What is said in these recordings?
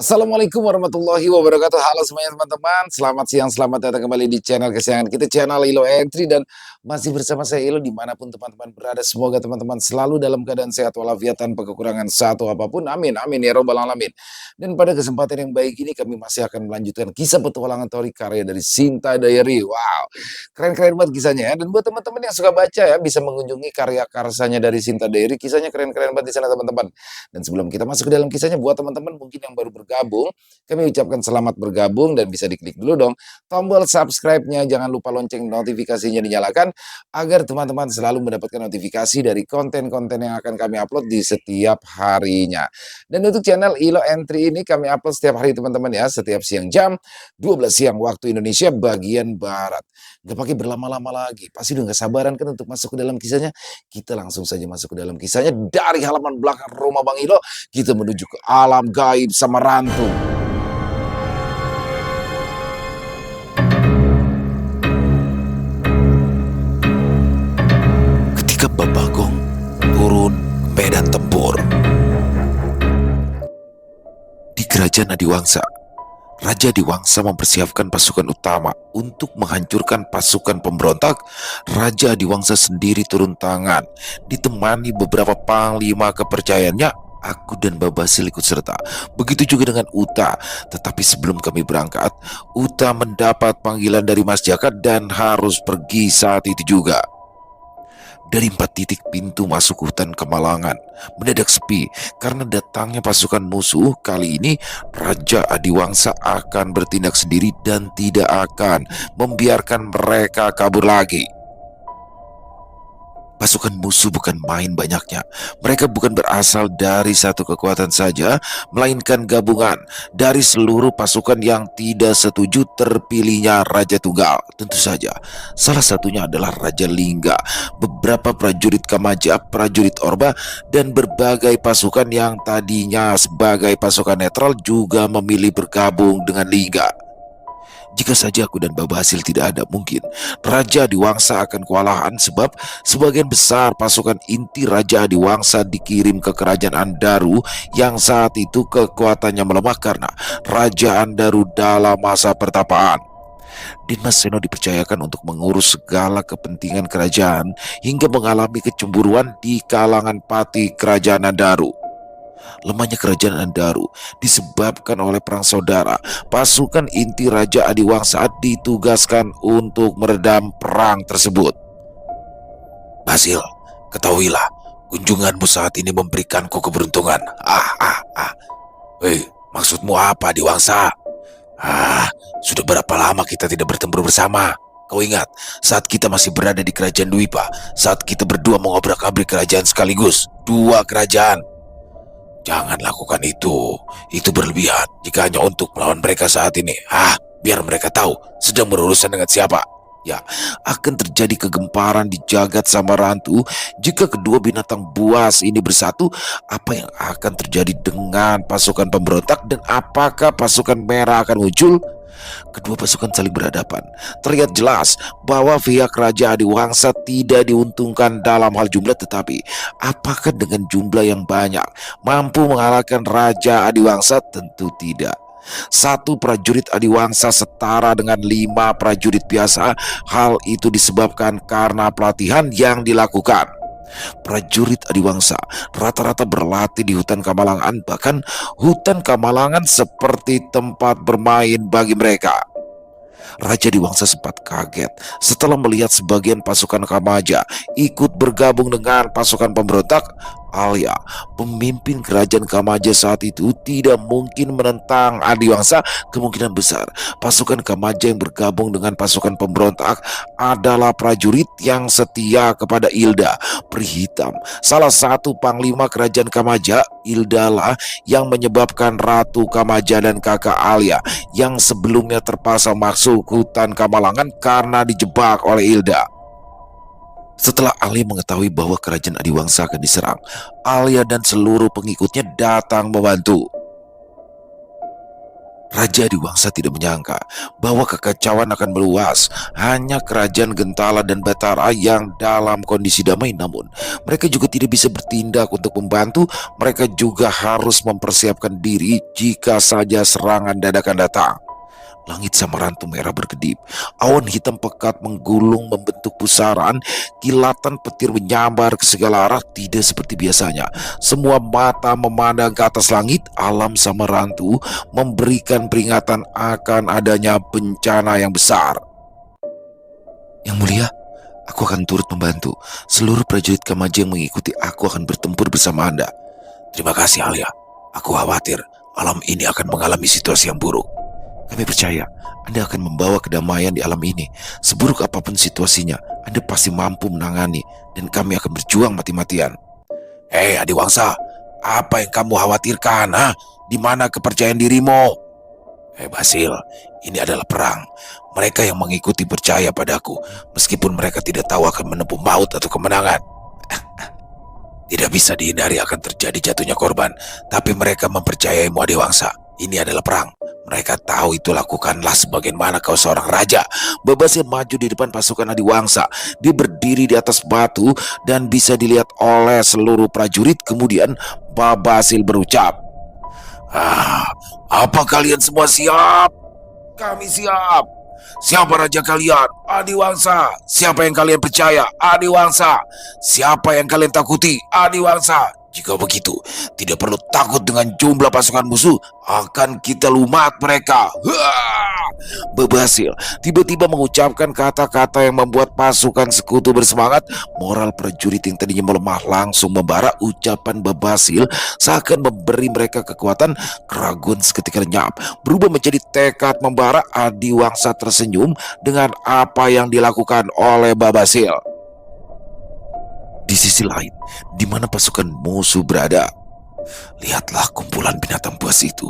Assalamualaikum warahmatullahi wabarakatuh. Halo semuanya teman-teman, selamat siang, selamat datang kembali di channel kesayangan kita, channel Ilo Entry, dan masih bersama saya Ilo dimanapun teman-teman berada. Semoga teman-teman selalu dalam keadaan sehat walafiat tanpa kekurangan satu apapun. Amin, amin ya robbal alamin. Dan pada kesempatan yang baik ini kami masih akan melanjutkan kisah petualangan Tori karya dari Sinta Diary. Wow, keren-keren banget kisahnya ya. Dan buat teman-teman yang suka baca ya, bisa mengunjungi karya karsanya dari Sinta Diary. Kisahnya keren-keren banget di sana teman-teman. Dan sebelum kita masuk ke dalam kisahnya, buat teman-teman mungkin yang baru bergabung, kami ucapkan selamat bergabung dan bisa diklik dulu dong tombol subscribe-nya, jangan lupa lonceng notifikasinya dinyalakan agar teman-teman selalu mendapatkan notifikasi dari konten-konten yang akan kami upload di setiap harinya. Dan untuk channel Ilo Entry ini kami upload setiap hari teman-teman ya, setiap siang jam 12 siang waktu Indonesia bagian Barat. Gak pakai berlama-lama lagi, pasti udah gak sabaran kan untuk masuk ke dalam kisahnya. Kita langsung saja masuk ke dalam kisahnya dari halaman belakang rumah Bang Ilo. Kita menuju ke alam gaib sama rantu. Ketika Mbah Bagong turun ke medan tempur di kerajaan Adiwangsa, Raja Adiwangsa mempersiapkan pasukan utama untuk menghancurkan pasukan pemberontak. Raja Adiwangsa sendiri turun tangan, ditemani beberapa panglima kepercayaannya. Aku dan Babasil ikut serta. Begitu juga dengan Uta. Tetapi sebelum kami berangkat, Uta mendapat panggilan dari Mas Jaka dan harus pergi saat itu juga. Dari 4 titik pintu masuk hutan Kamalangan mendadak sepi karena datangnya pasukan musuh. Kali ini Raja Adiwangsa akan bertindak sendiri dan tidak akan membiarkan mereka kabur lagi. Pasukan musuh bukan main banyaknya. Mereka bukan berasal dari satu kekuatan saja, melainkan gabungan dari seluruh pasukan yang tidak setuju terpilihnya Raja Tunggal. Tentu saja, salah satunya adalah Raja Lingga, beberapa prajurit Kamaja, prajurit Orba, dan berbagai pasukan yang tadinya sebagai pasukan netral juga memilih bergabung dengan Lingga. Jika saja aku dan Babasil tidak ada, mungkin Raja Adiwangsa akan kewalahan sebab sebagian besar pasukan inti Raja Adiwangsa dikirim ke Kerajaan Andaru yang saat itu kekuatannya melemah karena Raja Andaru dalam masa pertapaan. Dimas Seno dipercayakan untuk mengurus segala kepentingan kerajaan hingga mengalami kecemburuan di kalangan pati Kerajaan Andaru. Lemahnya Kerajaan Andaru disebabkan oleh perang saudara. Pasukan inti Raja Adiwangsa ditugaskan untuk meredam perang tersebut. Basil, ketahuilah, kunjunganmu saat ini memberikanku keberuntungan. Hei, maksudmu apa, Adiwangsa? Sudah berapa lama kita tidak bertempur bersama? Kau ingat saat kita masih berada di Kerajaan Dwipa, saat kita berdua mengobrak-abrik kerajaan sekaligus, 2 kerajaan. Jangan lakukan itu berlebihan jika hanya untuk melawan mereka saat ini. Biar mereka tahu sedang berurusan dengan siapa. Ya, akan terjadi kegemparan di jagat sama rantu jika kedua binatang buas ini bersatu. Apa yang akan terjadi dengan pasukan pemberontak dan apakah pasukan merah akan muncul? Kedua pasukan saling berhadapan. Terlihat jelas bahwa pihak Raja Adiwangsa tidak diuntungkan dalam hal jumlah, tetapi apakah dengan jumlah yang banyak mampu mengalahkan Raja Adiwangsa? Tentu tidak. 1 prajurit Adiwangsa setara dengan 5 prajurit biasa. Hal itu disebabkan karena pelatihan yang dilakukan. Prajurit Adiwangsa rata-rata berlatih di hutan Kamalangan, bahkan hutan Kamalangan seperti tempat bermain bagi mereka. Raja Adiwangsa sempat kaget setelah melihat sebagian pasukan Kamaja ikut bergabung dengan pasukan pemberontak. Alia, pemimpin kerajaan Kamaja saat itu, tidak mungkin menentang Adiwangsa. Kemungkinan besar pasukan Kamaja yang bergabung dengan pasukan pemberontak adalah prajurit yang setia kepada Ilda, Pri Hitam, salah satu panglima kerajaan Kamaja. Ilda lah yang menyebabkan Ratu Kamaja dan kakak Alia yang sebelumnya terpaksa masuk hutan Kamalangan karena dijebak oleh Ilda. Setelah Alia mengetahui bahwa kerajaan Adiwangsa akan diserang, Alia dan seluruh pengikutnya datang membantu. Raja Adiwangsa tidak menyangka bahwa kekacauan akan meluas. Hanya kerajaan Gentala dan Batara yang dalam kondisi damai, namun mereka juga tidak bisa bertindak untuk membantu. Mereka juga harus mempersiapkan diri jika saja serangan dadakan datang. Langit Samarantu merah berkedip, awan hitam pekat menggulung membentuk pusaran, kilatan petir menyambar ke segala arah tidak seperti biasanya. Semua mata memandang ke atas langit. Alam Samarantu memberikan peringatan akan adanya bencana yang besar. Yang mulia, aku akan turut membantu. Seluruh prajurit Kamaja yang mengikuti aku akan bertempur bersama Anda. Terima kasih, Alia. Aku khawatir alam ini akan mengalami situasi yang buruk. Kami percaya Anda akan membawa kedamaian di alam ini. Seburuk apapun situasinya, Anda pasti mampu menangani, dan kami akan berjuang mati-matian. Hei Adiwangsa, apa yang kamu khawatirkan? Di mana kepercayaan dirimu? Hei Basil, ini adalah perang. Mereka yang mengikuti percaya padaku, meskipun mereka tidak tahu akan menempuh maut atau kemenangan. Tidak bisa dihindari akan terjadi jatuhnya korban, tapi mereka mempercayaimu Adiwangsa. Ini adalah perang. Mereka tahu itu, lakukanlah sebagaimana kau seorang raja. Babasil maju di depan pasukan Adiwangsa. Dia berdiri di atas batu dan bisa dilihat oleh seluruh prajurit. Kemudian Babasil berucap, apa kalian semua siap? Kami siap. Siapa raja kalian? Adiwangsa. Siapa yang kalian percaya? Adiwangsa. Siapa yang kalian takuti? Adiwangsa. Jika begitu, tidak perlu takut dengan jumlah pasukan musuh. Akan kita lumat mereka. Babasil tiba-tiba mengucapkan kata-kata yang membuat pasukan sekutu bersemangat. Moral prajurit yang tadinya melemah langsung membara. Ucapan Babasil seakan memberi mereka kekuatan. Keraguan seketika lenyap, berubah menjadi tekad membara. Adiwangsa tersenyum dengan apa yang dilakukan oleh Babasil. Di sisi lain, di mana pasukan musuh berada, lihatlah kumpulan binatang buas itu.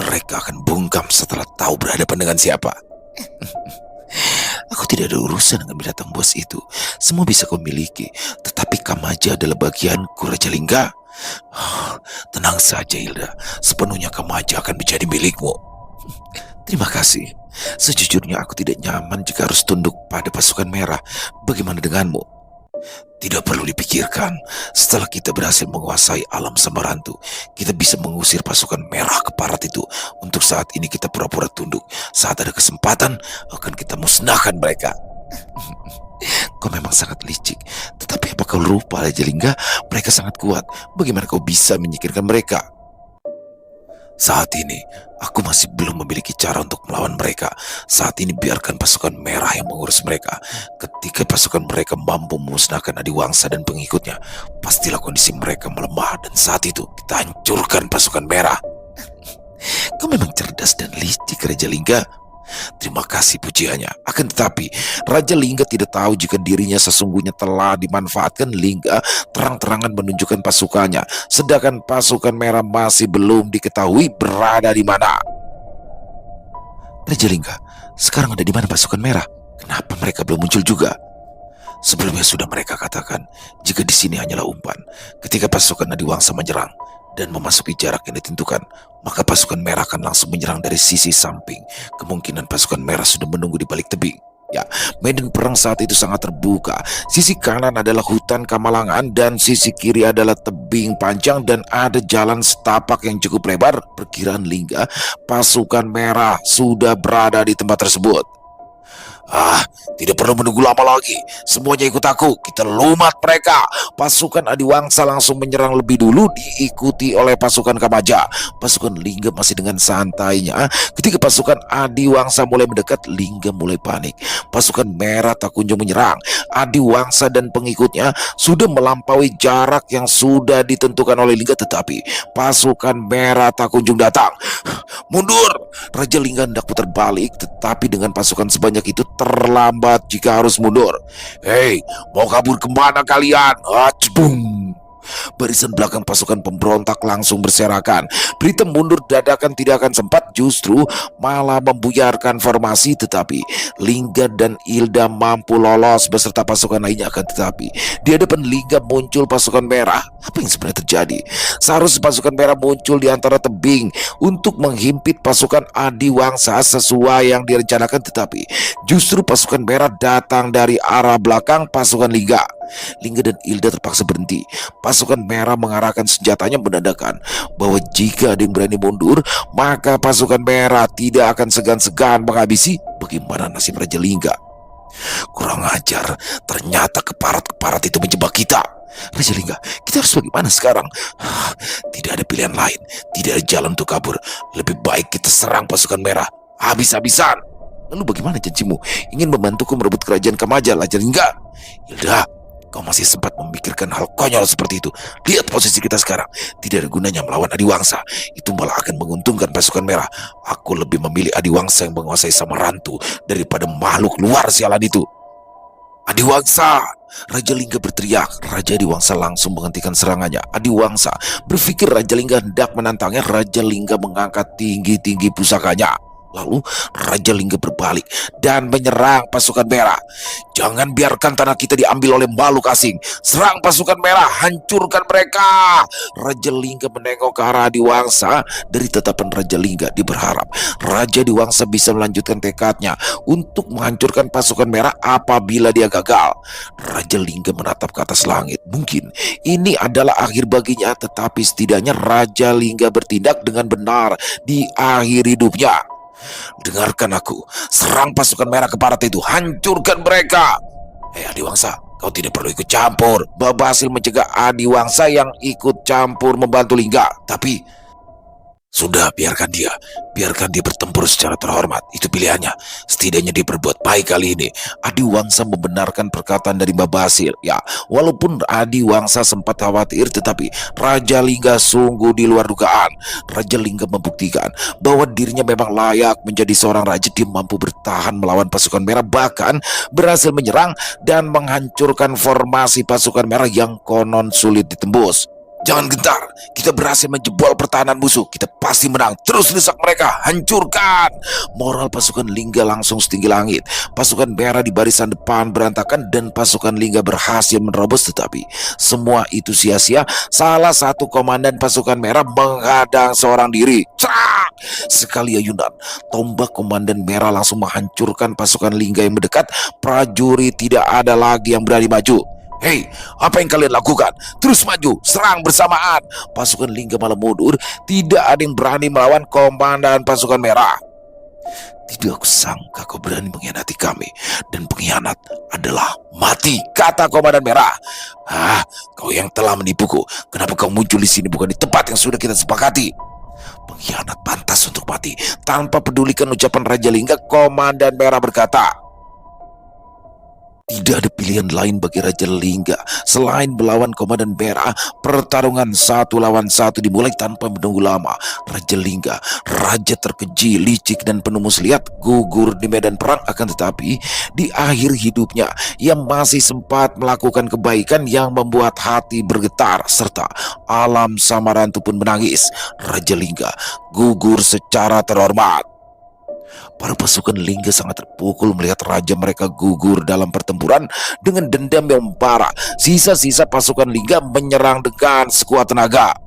Mereka akan bungkam setelah tahu berhadapan dengan siapa. Aku tidak ada urusan dengan binatang buas itu. Semua bisa kau miliki, tetapi Kamaja adalah bagianku, Raja Lingga. Tenang saja Hilda, sepenuhnya Kamaja akan menjadi milikmu. Terima kasih. Sejujurnya aku tidak nyaman jika harus tunduk pada pasukan merah. Bagaimana denganmu? Tidak perlu dipikirkan. Setelah kita berhasil menguasai alam Samarantu, kita bisa mengusir pasukan merah ke barat itu. Untuk saat ini kita pura-pura tunduk. Saat ada kesempatan, akan kita musnahkan mereka. Kau memang sangat licik. Tetapi apa kau lupa, Raja Lingga? Mereka sangat kuat. Bagaimana kau bisa menyingkirkan mereka? Saat ini, aku masih belum memiliki cara untuk melawan mereka. Saat ini biarkan pasukan merah yang mengurus mereka. Ketika pasukan mereka mampu memusnahkan Adiwangsa dan pengikutnya, pastilah kondisi mereka melemah, dan saat itu kita hancurkan pasukan merah. Kau memang cerdas dan licik, Raja Lingga. Terima kasih pujiannya. Akan tetapi Raja Lingga tidak tahu jika dirinya sesungguhnya telah dimanfaatkan. Lingga terang-terangan menunjukkan pasukannya, sedangkan pasukan merah masih belum diketahui berada di mana. Raja Lingga, sekarang ada di mana pasukan merah? Kenapa mereka belum muncul juga? Sebelumnya sudah mereka katakan jika di sini hanyalah umpan. Ketika pasukan Adiwangsa menyerang dan memasuki jarak yang ditentukan, maka pasukan merah akan langsung menyerang dari sisi samping. Kemungkinan pasukan merah sudah menunggu di balik tebing. Ya, medan perang saat itu sangat terbuka. Sisi kanan adalah hutan Kamalangan dan sisi kiri adalah tebing panjang dan ada jalan setapak yang cukup lebar. Perkiraan Lingga, pasukan merah sudah berada di tempat tersebut. Tidak perlu menunggu lama lagi. Semuanya ikut aku. Kita lumat mereka. Pasukan Adiwangsa langsung menyerang lebih dulu, diikuti oleh pasukan Kamaja. Pasukan Lingga masih dengan santainya. Ketika pasukan Adiwangsa mulai mendekat, Lingga mulai panik. Pasukan merah tak kunjung menyerang. Adiwangsa dan pengikutnya sudah melampaui jarak yang sudah ditentukan oleh Lingga, tetapi pasukan merah tak kunjung datang. Mundur! Raja Lingga hendak putar balik, tetapi dengan pasukan sebanyak itu terlambat jika harus mundur. Hei, mau kabur kemana kalian? Cebung! Barisan belakang pasukan pemberontak langsung berserakan. Berita mundur dadakan tidak akan sempat, justru malah membuyarkan formasi. Tetapi Lingga dan Hilda mampu lolos beserta pasukan lainnya. Akan tetapi di hadapan Lingga muncul pasukan merah. Apa yang sebenarnya terjadi? Seharusnya pasukan merah muncul di antara tebing untuk menghimpit pasukan Adiwangsa sesuai yang direncanakan, tetapi justru pasukan merah datang dari arah belakang pasukan Lingga. Lingga dan Hilda terpaksa berhenti. Pasukan merah mengarahkan senjatanya menandakan bahwa jika ada yang berani mundur, maka pasukan merah tidak akan segan-segan menghabisi. Bagaimana nasib Raja Lingga? Kurang ajar, ternyata keparat-keparat itu menjebak kita. Raja Lingga, kita harus bagaimana sekarang? Tidak ada pilihan lain, tidak ada jalan untuk kabur. Lebih baik kita serang pasukan merah habis-habisan. Lalu bagaimana janjimu? Ingin membantuku merebut kerajaan Kamaja, Raja Lingga? Hilda, kau masih sempat memikirkan hal konyol seperti itu. Lihat posisi kita sekarang. Tidak ada gunanya melawan Adiwangsa. Itu malah akan menguntungkan pasukan merah. Aku lebih memilih Adiwangsa yang menguasai Samarantu daripada makhluk luar sialan itu. Adiwangsa! Raja Lingga berteriak. Raja Adiwangsa langsung menghentikan serangannya. Adiwangsa berpikir Raja Lingga hendak menantangnya. Raja Lingga mengangkat tinggi-tinggi pusakanya. Lalu Raja Lingga berbalik dan menyerang pasukan merah. Jangan biarkan tanah kita diambil oleh makhluk asing. Serang pasukan merah, hancurkan mereka. Raja Lingga menengok ke arah Adiwangsa. Dari tatapan Raja Lingga, dia berharap Raja Adiwangsa bisa melanjutkan tekadnya untuk menghancurkan pasukan merah apabila dia gagal. Raja Lingga menatap ke atas langit. Mungkin ini adalah akhir baginya, tetapi setidaknya Raja Lingga bertindak dengan benar di akhir hidupnya. Dengarkan aku, serang pasukan merah ke barat itu, hancurkan mereka. Adiwangsa, kau tidak perlu ikut campur. Babasil mencegah Adiwangsa yang ikut campur membantu Lingga. Tapi sudah, biarkan dia bertempur secara terhormat. Itu pilihannya. Setidaknya dia berbuat baik kali ini. Adiwangsa membenarkan perkataan dari Babasil. Ya, walaupun Adiwangsa sempat khawatir, tetapi Raja Lingga sungguh di luar dugaan. Raja Lingga membuktikan bahwa dirinya memang layak menjadi seorang raja. Dia mampu bertahan melawan pasukan merah, bahkan berhasil menyerang dan menghancurkan formasi pasukan merah yang konon sulit ditembus. Jangan gentar, kita berhasil menjebol pertahanan musuh. Kita pasti menang. Terus desak mereka, hancurkan. Moral pasukan Lingga langsung setinggi langit. Pasukan merah di barisan depan berantakan dan pasukan Lingga berhasil menerobos. Tetapi semua itu sia-sia. Salah satu komandan pasukan merah menghadang seorang diri. Cerak! Sekali ayunan, tombak komandan merah langsung menghancurkan pasukan Lingga yang mendekat. Prajurit tidak ada lagi yang berani maju. Hei, apa yang kalian lakukan? Terus maju, serang bersamaan. Pasukan Lingga malah mundur. Tidak ada yang berani melawan komandan pasukan merah. Tidak aku sangka kau berani mengkhianati kami. Dan pengkhianat adalah mati, kata komandan merah. Kau yang telah menipuku. Kenapa kau muncul di sini bukan di tempat yang sudah kita sepakati? Pengkhianat pantas untuk mati. Tanpa pedulikan ucapan Raja Lingga, komandan merah berkata, tidak ada pilihan lain bagi Raja Lingga selain melawan komandan merah. Pertarungan 1 lawan 1 dimulai tanpa menunggu lama. Raja Lingga, raja terkeji, licik dan penuh muslihat, gugur di medan perang. Akan tetapi di akhir hidupnya ia masih sempat melakukan kebaikan yang membuat hati bergetar, serta alam Samarantu pun menangis. Raja Lingga gugur secara terhormat. Para pasukan Lingga sangat terpukul melihat raja mereka gugur dalam pertempuran. Dengan dendam yang membara, sisa-sisa pasukan Lingga menyerang dengan sekuat tenaga.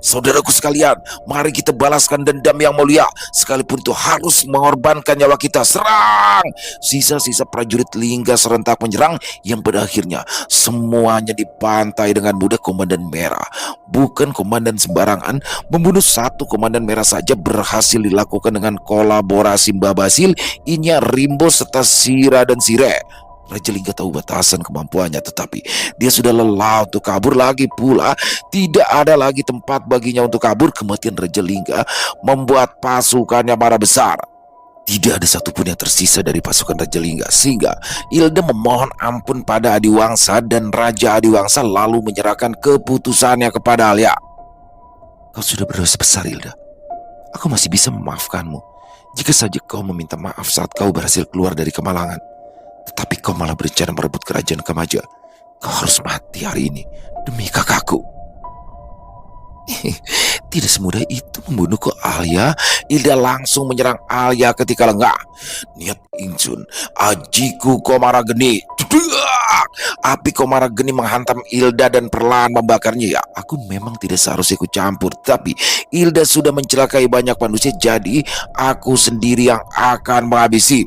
Saudaraku sekalian, mari kita balaskan dendam yang mulia, sekalipun itu harus mengorbankan nyawa kita. Serang! Sisa-sisa prajurit Lingga serentak menyerang, yang pada akhirnya semuanya dipantai dengan mudah. Komandan merah bukan komandan sembarangan. Membunuh 1 komandan merah saja berhasil dilakukan dengan kolaborasi Babasil, Inya, Rimbo, serta Sira dan Sire. Raja Lingga tahu batasan kemampuannya, tetapi dia sudah lelah untuk kabur. Lagi pula tidak ada lagi tempat baginya untuk kabur. Kematian Raja Lingga membuat pasukannya marah besar. Tidak ada satupun yang tersisa dari pasukan Raja Lingga, sehingga Hilda memohon ampun pada Adiwangsa, dan Raja Adiwangsa lalu menyerahkan keputusannya kepada Alia. Kau sudah berdosa besar, Hilda. Aku masih bisa memaafkanmu jika saja kau meminta maaf saat kau berhasil keluar dari kemalangan. Tetapi kau malah berencana merebut kerajaan Kamaja. Kau harus mati hari ini demi kakakku. Tidak semudah itu membunuhku, Alia. Ilda langsung menyerang Alia ketika lengah. Niat ingsun, ajiku Komarageni. Cedak! Api Komarageni menghantam Ilda dan perlahan membakarnya. Ya, aku memang tidak seharusnya ikut campur, tapi Ilda sudah mencelakai banyak manusia, jadi aku sendiri yang akan menghabisi.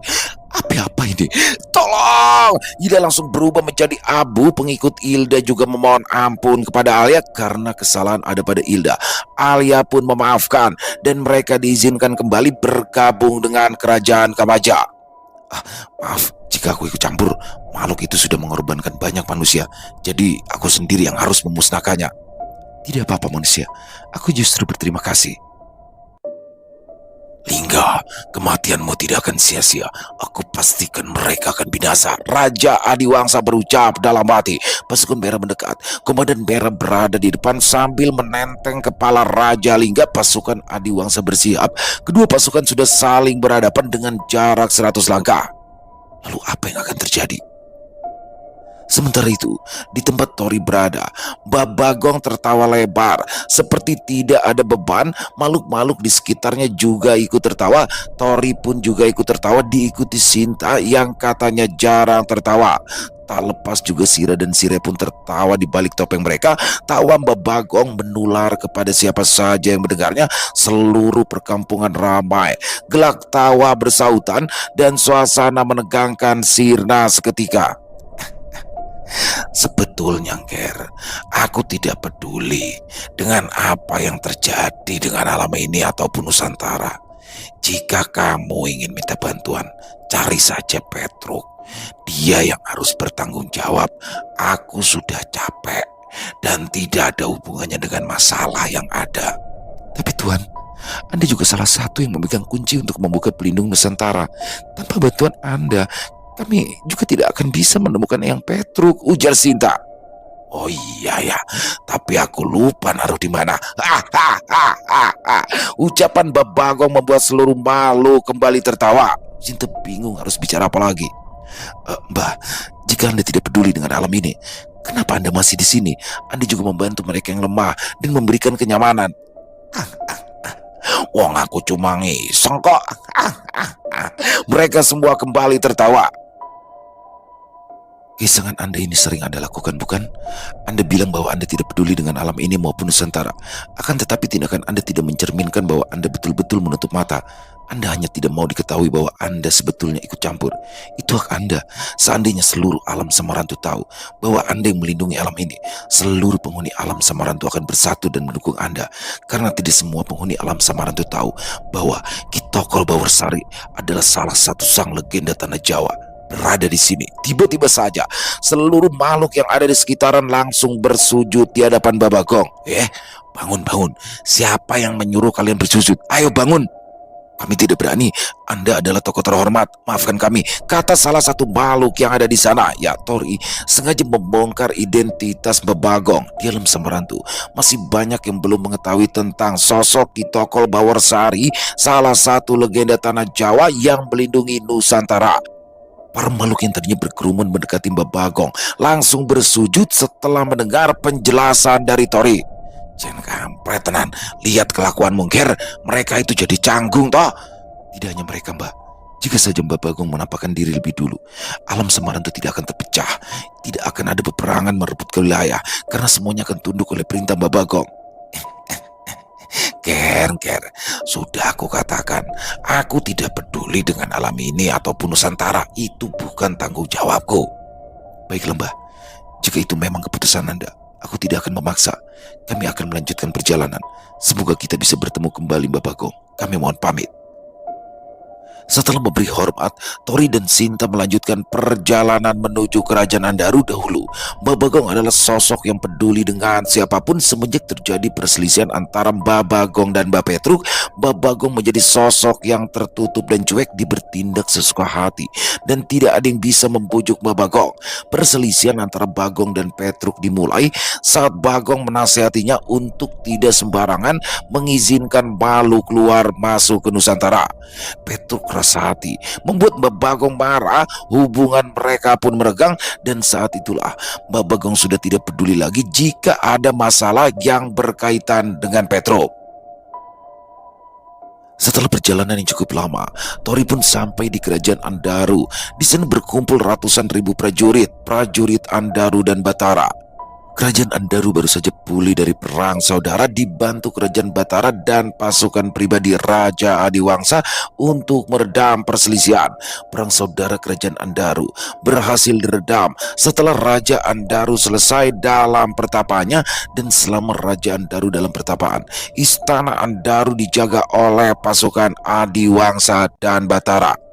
Apa ini? Tolong! Ilda langsung berubah menjadi abu. Pengikut Ilda juga memohon ampun kepada Alia karena kesalahan ada pada Ilda. Alia pun memaafkan dan mereka diizinkan kembali bergabung dengan kerajaan Kamaja. Maaf jika aku ikut campur. Makhluk itu sudah mengorbankan banyak manusia, jadi aku sendiri yang harus memusnahkannya. Tidak apa-apa manusia, aku justru berterima kasih. Lingga, kematianmu tidak akan sia-sia. Aku pastikan mereka akan binasa. Raja Adiwangsa berucap dalam hati. Pasukan merah mendekat. Komandan merah berada di depan sambil menenteng kepala Raja Lingga. Pasukan Adiwangsa bersiap. Kedua pasukan sudah saling berhadapan dengan jarak 100 langkah. Lalu apa yang akan terjadi? Sementara itu, di tempat Tori berada, Mbak Bagong tertawa lebar. Seperti tidak ada beban, makhluk-makhluk di sekitarnya juga ikut tertawa. Tori pun juga ikut tertawa, diikuti Sinta yang katanya jarang tertawa. Tak lepas juga Sira dan Sire pun tertawa di balik topeng mereka. Tawa Mbak Bagong menular kepada siapa saja yang mendengarnya. Seluruh perkampungan ramai. Gelak tawa bersautan dan suasana menegangkan sirna seketika. Sebetulnya, Ger, aku tidak peduli dengan apa yang terjadi dengan alam ini ataupun Nusantara. Jika kamu ingin minta bantuan, cari saja Petruk. Dia yang harus bertanggung jawab. Aku sudah capek dan tidak ada hubungannya dengan masalah yang ada. Tapi Tuan, Anda juga salah satu yang memegang kunci untuk membuka pelindung Nusantara. Tanpa bantuan Anda, kami juga tidak akan bisa menemukan Eyang Petruk, ujar Sinta. Oh iya ya, tapi aku lupa naruh di mana. Ucapan Mbak Bagong membuat seluruh makhluk kembali tertawa. Sinta bingung harus bicara apa lagi. Mbak, jika Anda tidak peduli dengan alam ini, kenapa Anda masih di sini? Anda juga membantu mereka yang lemah dan memberikan kenyamanan. Wong aku cuma ngiseng kok. Mereka semua kembali tertawa. Kisangan Anda ini sering Anda lakukan, bukan? Anda bilang bahwa Anda tidak peduli dengan alam ini maupun Nusantara. Akan tetapi tindakan Anda tidak mencerminkan bahwa Anda betul-betul menutup mata. Anda hanya tidak mau diketahui bahwa Anda sebetulnya ikut campur. Itu hak Anda. Seandainya seluruh alam Samarantu tahu bahwa Anda yang melindungi alam ini, seluruh penghuni alam Samarantu akan bersatu dan mendukung Anda. Karena tidak semua penghuni alam Samarantu tahu bahwa Ki Tokol Bawarsari adalah salah satu sang legenda tanah Jawa. Berada di sini, tiba-tiba saja seluruh makhluk yang ada di sekitaran langsung bersujud di hadapan Mbak Bagong. Bangun. Siapa yang menyuruh kalian bersujud? Ayo bangun. Kami tidak berani. Anda adalah tokoh terhormat. Maafkan kami, kata salah satu makhluk yang ada di sana. Ya, Tori sengaja membongkar identitas Mbak Bagong. Di alam Samarantu masih banyak yang belum mengetahui tentang sosok Ki Tokol Bawarsari, salah satu legenda tanah Jawa yang melindungi Nusantara. Para makhluk yang tadinya berkerumun mendekati Mbak Bagong langsung bersujud setelah mendengar penjelasan dari Tori. Jangan kampret tenan, lihat kelakuanmu, Ger. Mereka itu jadi canggung toh. Tidak hanya mereka, Mbak. Jika saja Mbak Bagong menampakkan diri lebih dulu, alam Samarantu tidak akan terpecah. Tidak akan ada peperangan merebut wilayah, karena semuanya akan tunduk oleh perintah Mbak Bagong. Ger, sudah aku katakan, aku tidak peduli dengan alam ini ataupun Nusantara. Itu bukan tanggung jawabku. Baiklah, Mbak, jika itu memang keputusan Anda, aku tidak akan memaksa. Kami akan melanjutkan perjalanan. Semoga kita bisa bertemu kembali, Mbak Bagong. Kami mohon pamit. Setelah memberi hormat, Tori dan Sinta melanjutkan perjalanan menuju kerajaan Andaru dahulu. Mbak Bagong adalah sosok yang peduli dengan siapapun. Semenjak terjadi perselisihan antara Mbak Bagong dan Mbak Petruk, Mbak Bagong menjadi sosok yang tertutup dan cuek, bertindak sesuka hati, dan tidak ada yang bisa membujuk Mbak Bagong. Perselisihan antara Bagong dan Petruk dimulai saat Bagong menasihatinya untuk tidak sembarangan mengizinkan makhluk keluar masuk ke Nusantara. Petruk keras hati, membuat Mbak Bagong marah. Hubungan mereka pun meregang, dan saat itulah Mbak Bagong sudah tidak peduli lagi jika ada masalah yang berkaitan dengan Petro. Setelah perjalanan yang cukup lama, Tori pun sampai di kerajaan Andaru. Di sana berkumpul ratusan ribu prajurit Andaru dan Batara. Kerajaan Andaru baru saja pulih dari perang saudara, dibantu kerajaan Batara dan pasukan pribadi Raja Adiwangsa untuk meredam perselisihan. Perang saudara kerajaan Andaru berhasil diredam setelah Raja Andaru selesai dalam pertapaannya, dan selama Raja Andaru dalam pertapaan, istana Andaru dijaga oleh pasukan Adiwangsa dan Batara.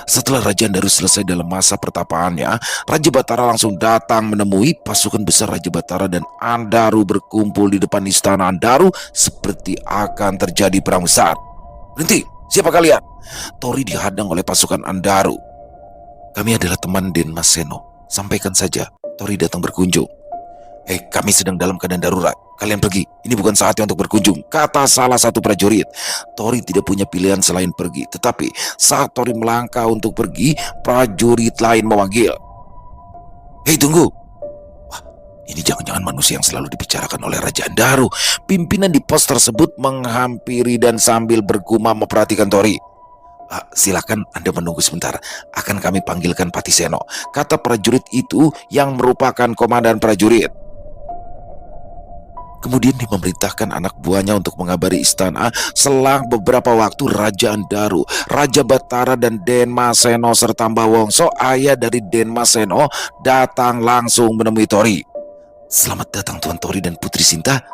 Setelah Raja Andaru selesai dalam masa pertapaannya, Raja Batara langsung datang menemui. Pasukan besar Raja Batara dan Andaru berkumpul di depan istana Andaru seperti akan terjadi perang besar. "Berhenti, siapa kalian?" Tori dihadang oleh pasukan Andaru. "Kami adalah teman Den Mas Seno. Sampaikan saja, Tori datang berkunjung." Kami sedang dalam keadaan darurat. Kalian pergi, ini bukan saatnya untuk berkunjung," kata salah satu prajurit. Tori tidak punya pilihan selain pergi. Tetapi saat Tori melangkah untuk pergi, prajurit lain memanggil, Tunggu. Wah, ini jangan-jangan manusia yang selalu dibicarakan oleh Raja Andaru." Pimpinan di pos tersebut menghampiri dan sambil bergumam memperhatikan Tori. "Silakan Anda menunggu sebentar, akan kami panggilkan Patiseno," kata prajurit itu yang merupakan komandan prajurit. Kemudian dia memerintahkan anak buahnya untuk mengabari istana. Selang beberapa waktu, Raja Andaru, Raja Batara, dan Denmas Seno serta Mbah Wongso, ayah dari Denmas Seno, datang langsung menemui Tori. "Selamat datang Tuan Tori dan Putri Sinta."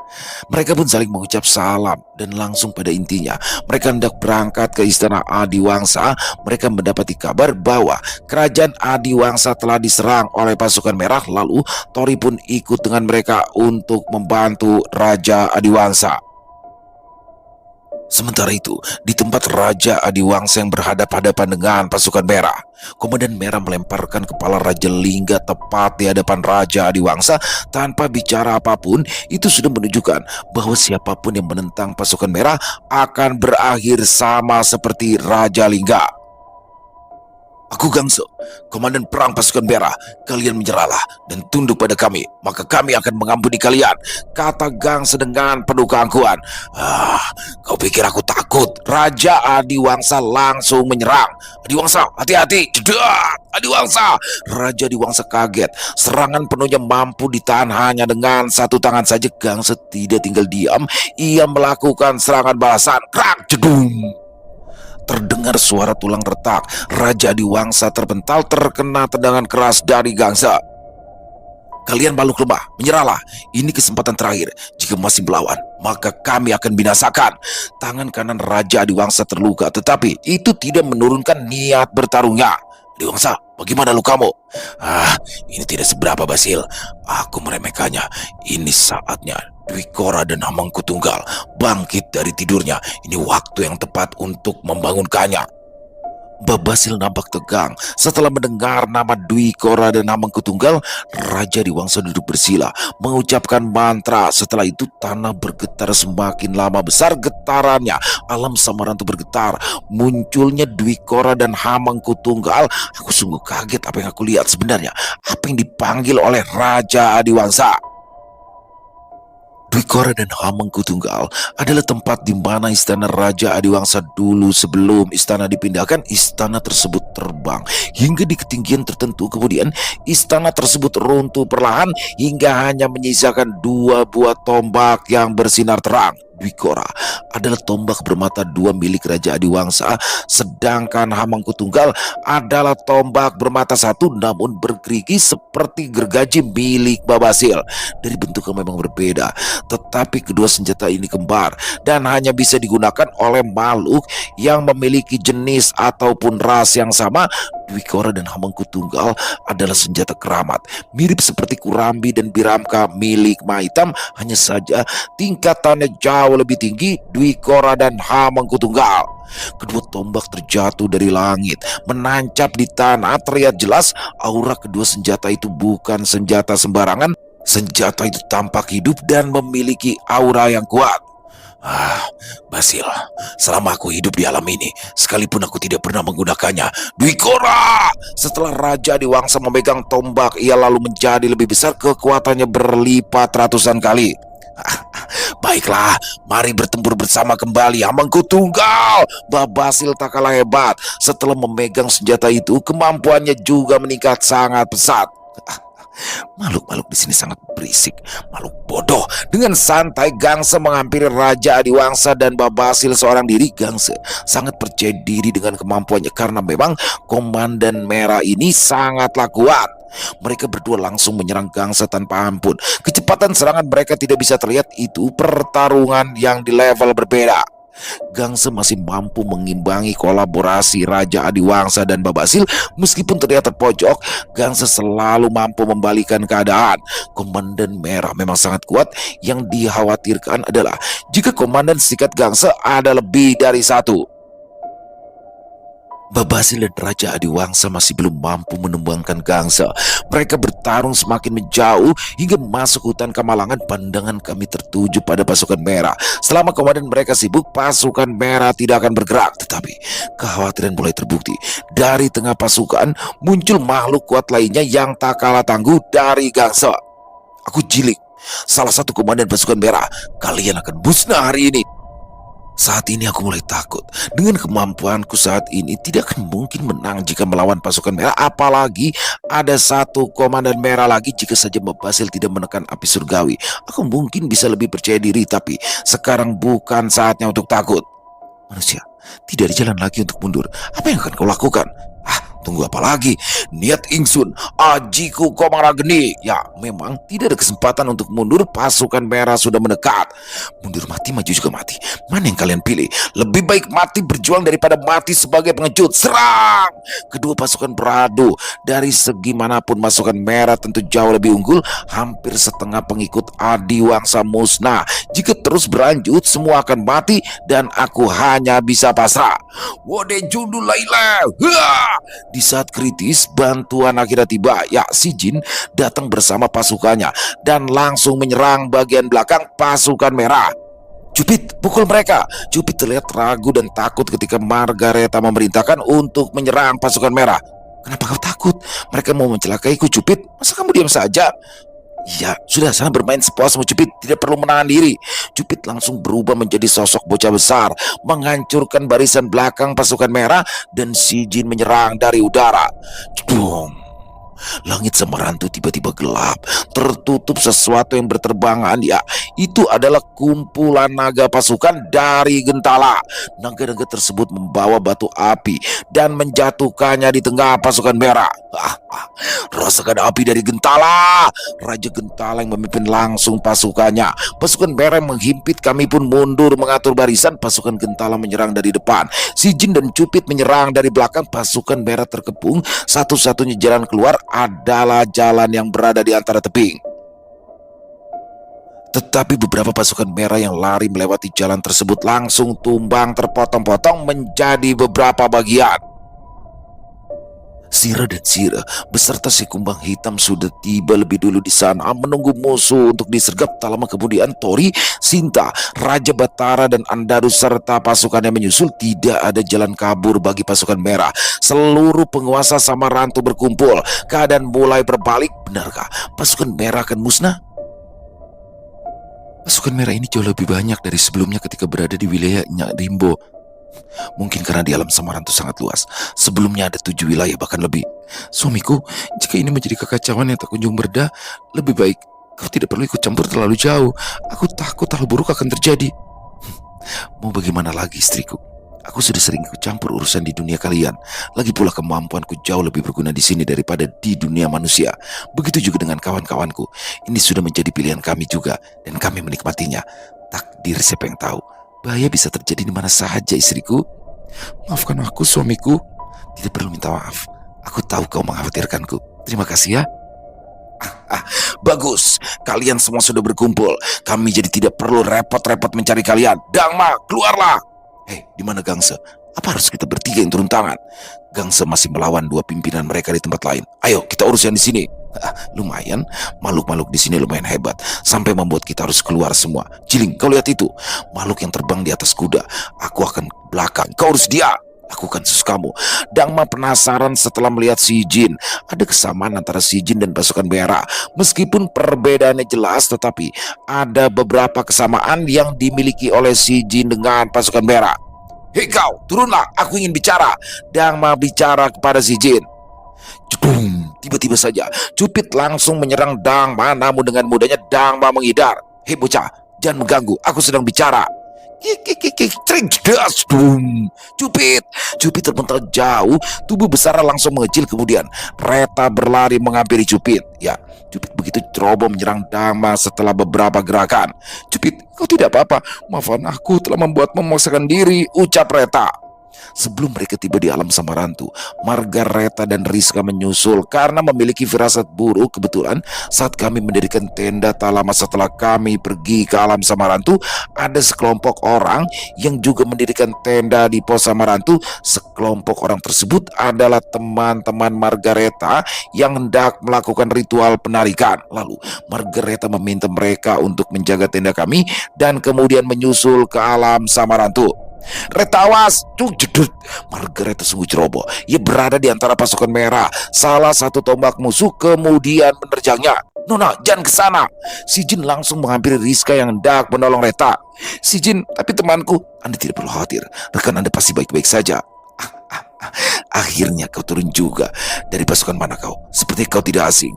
Mereka pun saling mengucap salam, dan langsung pada intinya mereka hendak berangkat ke istana Adiwangsa. Mereka mendapati kabar bahwa kerajaan Adiwangsa telah diserang oleh pasukan merah. Lalu Tori pun ikut dengan mereka untuk membantu Raja Adiwangsa. Sementara itu, di tempat Raja Adiwangsa yang berhadapan-hadapan dengan pasukan merah, Komandan Merah melemparkan kepala Raja Lingga tepat di hadapan Raja Adiwangsa. Tanpa bicara apapun, itu sudah menunjukkan bahwa siapapun yang menentang pasukan merah akan berakhir sama seperti Raja Lingga. "Aku Gangso, komandan perang pasukan merah. Kalian menyerahlah dan tunduk pada kami, maka kami akan mengampuni kalian," kata Gangso dengan penuh keangkuhan. Kau pikir aku takut?" Raja Adiwangsa langsung menyerang. "Adiwangsa, hati-hati!" Jedat! "Adiwangsa!" Raja Adiwangsa kaget. Serangan penuhnya mampu ditahan hanya dengan satu tangan saja. Gangso tidak tinggal diam. Ia melakukan serangan balasan. Krak! Jedung! Terdengar suara tulang retak. Raja Adiwangsa terpental terkena tendangan keras dari Gangsa. "Kalian makhluk lemah, menyerahlah. Ini kesempatan terakhir. Jika masih melawan, maka kami akan binasakan." Tangan kanan Raja Adiwangsa terluka, tetapi itu tidak menurunkan niat bertarungnya. "Adiwangsa, bagaimana lukamu?" Ini tidak seberapa, Basil. Aku meremehkannya. Ini saatnya Dwikora dan Hamengkutunggal bangkit dari tidurnya. Ini waktu yang tepat untuk membangunkannya." Mbah Basil nampak tegang. Setelah mendengar nama Dwikora dan Hamengkutunggal, Raja Adiwangsa duduk bersila, mengucapkan mantra. Setelah itu tanah bergetar semakin lama besar getarannya. Alam samaran itu bergetar. Munculnya Dwikora dan Hamengkutunggal. Aku sungguh kaget apa yang aku lihat. Sebenarnya apa yang dipanggil oleh Raja Adiwangsa? Dwikora dan Hamengkutunggal adalah tempat di mana istana Raja Adiwangsa dulu. Sebelum istana dipindahkan, istana tersebut terbang hingga di ketinggian tertentu. Kemudian istana tersebut runtuh perlahan hingga hanya menyisakan dua buah tombak yang bersinar terang. Dwikora adalah tombak bermata dua milik Raja Adiwangsa, sedangkan Hamengkutunggal adalah tombak bermata satu namun bergerigi seperti gergaji milik Mbah Basil. Dari bentuknya memang berbeda, tetapi kedua senjata ini kembar dan hanya bisa digunakan oleh makhluk yang memiliki jenis ataupun ras yang sama. Dwikora dan Hamengkutunggal adalah senjata keramat, mirip seperti Kurambi dan Biramka milik Mahitam, hanya saja tingkatannya jauh lebih tinggi. Dwikora dan Hamengkutunggal. Kedua tombak terjatuh dari langit, menancap di tanah. Terlihat jelas aura kedua senjata itu bukan senjata sembarangan. Senjata itu tampak hidup dan memiliki aura yang kuat. Ah, Basil, selama aku hidup di alam ini, sekalipun aku tidak pernah menggunakannya. Dwikora! Setelah Raja Adiwangsa memegang tombak, ia lalu menjadi lebih besar, kekuatannya berlipat ratusan kali. Baiklah, mari bertempur bersama kembali. Amangku tunggal. Basil tak kalah hebat. Setelah memegang senjata itu, kemampuannya juga meningkat sangat pesat. Makhluk-makhluk di sini sangat berisik, makhluk bodoh. Dengan santai Gangsa menghampiri Raja Adiwangsa dan Basil seorang diri. Gangsa sangat percaya diri dengan kemampuannya karena memang Komandan Merah ini sangatlah kuat. Mereka berdua langsung menyerang Gangsa tanpa ampun. Kecepatan serangan mereka tidak bisa terlihat. Itu pertarungan yang di level berbeda. Gangsa masih mampu mengimbangi kolaborasi Raja Adiwangsa dan Basil. Meskipun terlihat terpojok, Gangsa selalu mampu membalikan keadaan. Komandan Merah memang sangat kuat. Yang dikhawatirkan adalah jika komandan Sikat Gangsa ada lebih dari satu. Basil dan Raja Adiwangsa masih belum mampu menumbangkan Gangsa. Mereka bertarung semakin menjauh hingga masuk hutan Kamalangan. Pandangan kami tertuju pada pasukan merah. Selama komandan mereka sibuk, pasukan merah tidak akan bergerak. Tetapi kekhawatiran mulai terbukti. Dari tengah pasukan muncul makhluk kuat lainnya yang tak kalah tangguh dari Gangsa. Aku Jilik, salah satu komandan pasukan merah. Kalian akan musnah hari ini. Saat ini aku mulai takut. Dengan kemampuanku saat ini tidak akan mungkin menang jika melawan pasukan merah. Apalagi ada satu komandan merah lagi. Jika saja Basil tidak menekan api surgawi, aku mungkin bisa lebih percaya diri. Tapi sekarang bukan saatnya untuk takut. Manusia, tidak ada jalan lagi untuk mundur. Apa yang akan kau lakukan? Tunggu apa lagi? Niat ingsun, ajiku Komarageni. Ya, memang tidak ada kesempatan untuk mundur. Pasukan merah sudah mendekat. Mundur mati, maju juga mati. Mana yang kalian pilih? Lebih baik mati berjuang daripada mati sebagai pengecut. Serang! Kedua pasukan beradu. Dari segi manapun pasukan merah tentu jauh lebih unggul. Hampir setengah pengikut Adiwangsa musnah. Jika terus berlanjut, semua akan mati dan aku hanya bisa pasrah. Wode Jundu Laila. Di saat kritis, bantuan akhirnya tiba. Ya, si Jin datang bersama pasukannya dan langsung menyerang bagian belakang pasukan merah. Cupid, pukul mereka. Cupid terlihat ragu dan takut ketika Margareta memerintahkan untuk menyerang pasukan merah. Kenapa kau takut? Mereka mau mencelakaiku, Cupid. Masa kamu diam saja? Ya, sudah sana bermain sepuasmu, Cupid. Tidak perlu menahan diri. Cupid langsung berubah menjadi sosok bocah besar, menghancurkan barisan belakang pasukan merah, dan si Jin menyerang dari udara. Boom. Langit Semarantu tiba-tiba gelap, tertutup sesuatu yang berterbangan. Ya, itu adalah kumpulan naga pasukan dari Gentala. Naga-naga tersebut membawa batu api dan menjatuhkannya di tengah pasukan merah. Rasakan api dari Gentala. Raja Gentala yang memimpin langsung pasukannya. Pasukan merah menghimpit, kami pun mundur mengatur barisan. Pasukan Gentala menyerang dari depan. Si Jin dan Cupid menyerang dari belakang. Pasukan merah terkepung. Satu-satunya jalan keluar adalah jalan yang berada di antara tebing. Tetapi beberapa pasukan merah yang lari melewati jalan tersebut langsung tumbang terpotong-potong menjadi beberapa bagian. Sira dan Sira beserta si kumbang hitam sudah tiba lebih dulu di sana menunggu musuh untuk disergap. Tak lama kemudian Tori, Sinta, Raja Batara dan Andaru serta pasukannya menyusul. Tidak ada jalan kabur bagi pasukan merah. Seluruh penguasa Samarantu berkumpul. Keadaan mulai berbalik. Benarkah pasukan merah akan musnah? Pasukan merah ini jauh lebih banyak dari sebelumnya ketika berada di wilayah Nyak Rimbo. Mungkin karena di alam Samarantu sangat luas. Sebelumnya ada 7 wilayah bahkan lebih. Suamiku, jika ini menjadi kekacauan yang tak kunjung mereda, lebih baik kau tidak perlu ikut campur terlalu jauh. Aku takut hal buruk akan terjadi. Mau bagaimana lagi, istriku? Aku sudah sering ikut campur urusan di dunia kalian. Lagi pula kemampuanku jauh lebih berguna di sini daripada di dunia manusia. Begitu juga dengan kawan-kawanku. Ini sudah menjadi pilihan kami juga, dan kami menikmatinya. Takdir siapa yang tahu. Bahaya bisa terjadi di mana saja, istriku. Maafkan aku, suamiku. Tidak perlu minta maaf. Aku tahu kau mengkhawatirkanku. Terima kasih ya. Bagus. Kalian semua sudah berkumpul. Kami jadi tidak perlu repot-repot mencari kalian. Dangma, keluarlah. Hei, di mana Gangsa? Apa harus kita bertiga yang turun tangan? Gangsa masih melawan 2 pimpinan mereka di tempat lain. Ayo, kita urus yang di sini. Lumayan, makhluk-makhluk di sini lumayan hebat, sampai membuat kita harus keluar semua. Jiling, kau lihat itu, makhluk yang terbang di atas kuda. Aku akan ke belakang, kau harus dia. Aku akan sus kamu. Dangma penasaran setelah melihat si Jin. Ada kesamaan antara si Jin dan pasukan Beara. Meskipun perbedaannya jelas, tetapi ada beberapa kesamaan yang dimiliki oleh si Jin dengan pasukan Beara. Hei kau, turunlah, aku ingin bicara. Dangma bicara kepada si Jin. Cedung, tiba-tiba saja Cupid langsung menyerang Dangma, namun dengan mudahnya Dangma menghindar. Hei bocah, jangan mengganggu, aku sedang bicara. Cupid terpental jauh, tubuh besar langsung mengecil, kemudian Reta berlari menghampiri Cupid. Ya, Cupid begitu ceroboh menyerang Dangma setelah beberapa gerakan. Cupid, kau tidak apa-apa, maafkan aku telah membuat memaksakan diri, ucap Reta. Sebelum mereka tiba di alam Samarantu, Margareta dan Rizka menyusul karena memiliki firasat buruk. Kebetulan saat kami mendirikan tenda tak lama setelah kami pergi ke alam Samarantu, ada sekelompok orang yang juga mendirikan tenda di pos Samarantu. Sekelompok orang tersebut adalah teman-teman Margareta yang hendak melakukan ritual penarikan. Lalu Margareta meminta mereka untuk menjaga tenda kami dan kemudian menyusul ke alam Samarantu. Reta, awas! Jedut. Margareta sungguh ceroboh. Ia berada di antara pasukan Merah. Salah satu tombak musuh kemudian menerjangnya. Nona, jangan ke sana. Si Jin langsung menghampiri Rizka yang hendak menolong Reta. Si Jin, tapi temanku. Anda tidak perlu khawatir. Rekan Anda pasti baik-baik saja. Akhirnya kau turun juga. Dari pasukan mana kau? Seperti kau tidak asing.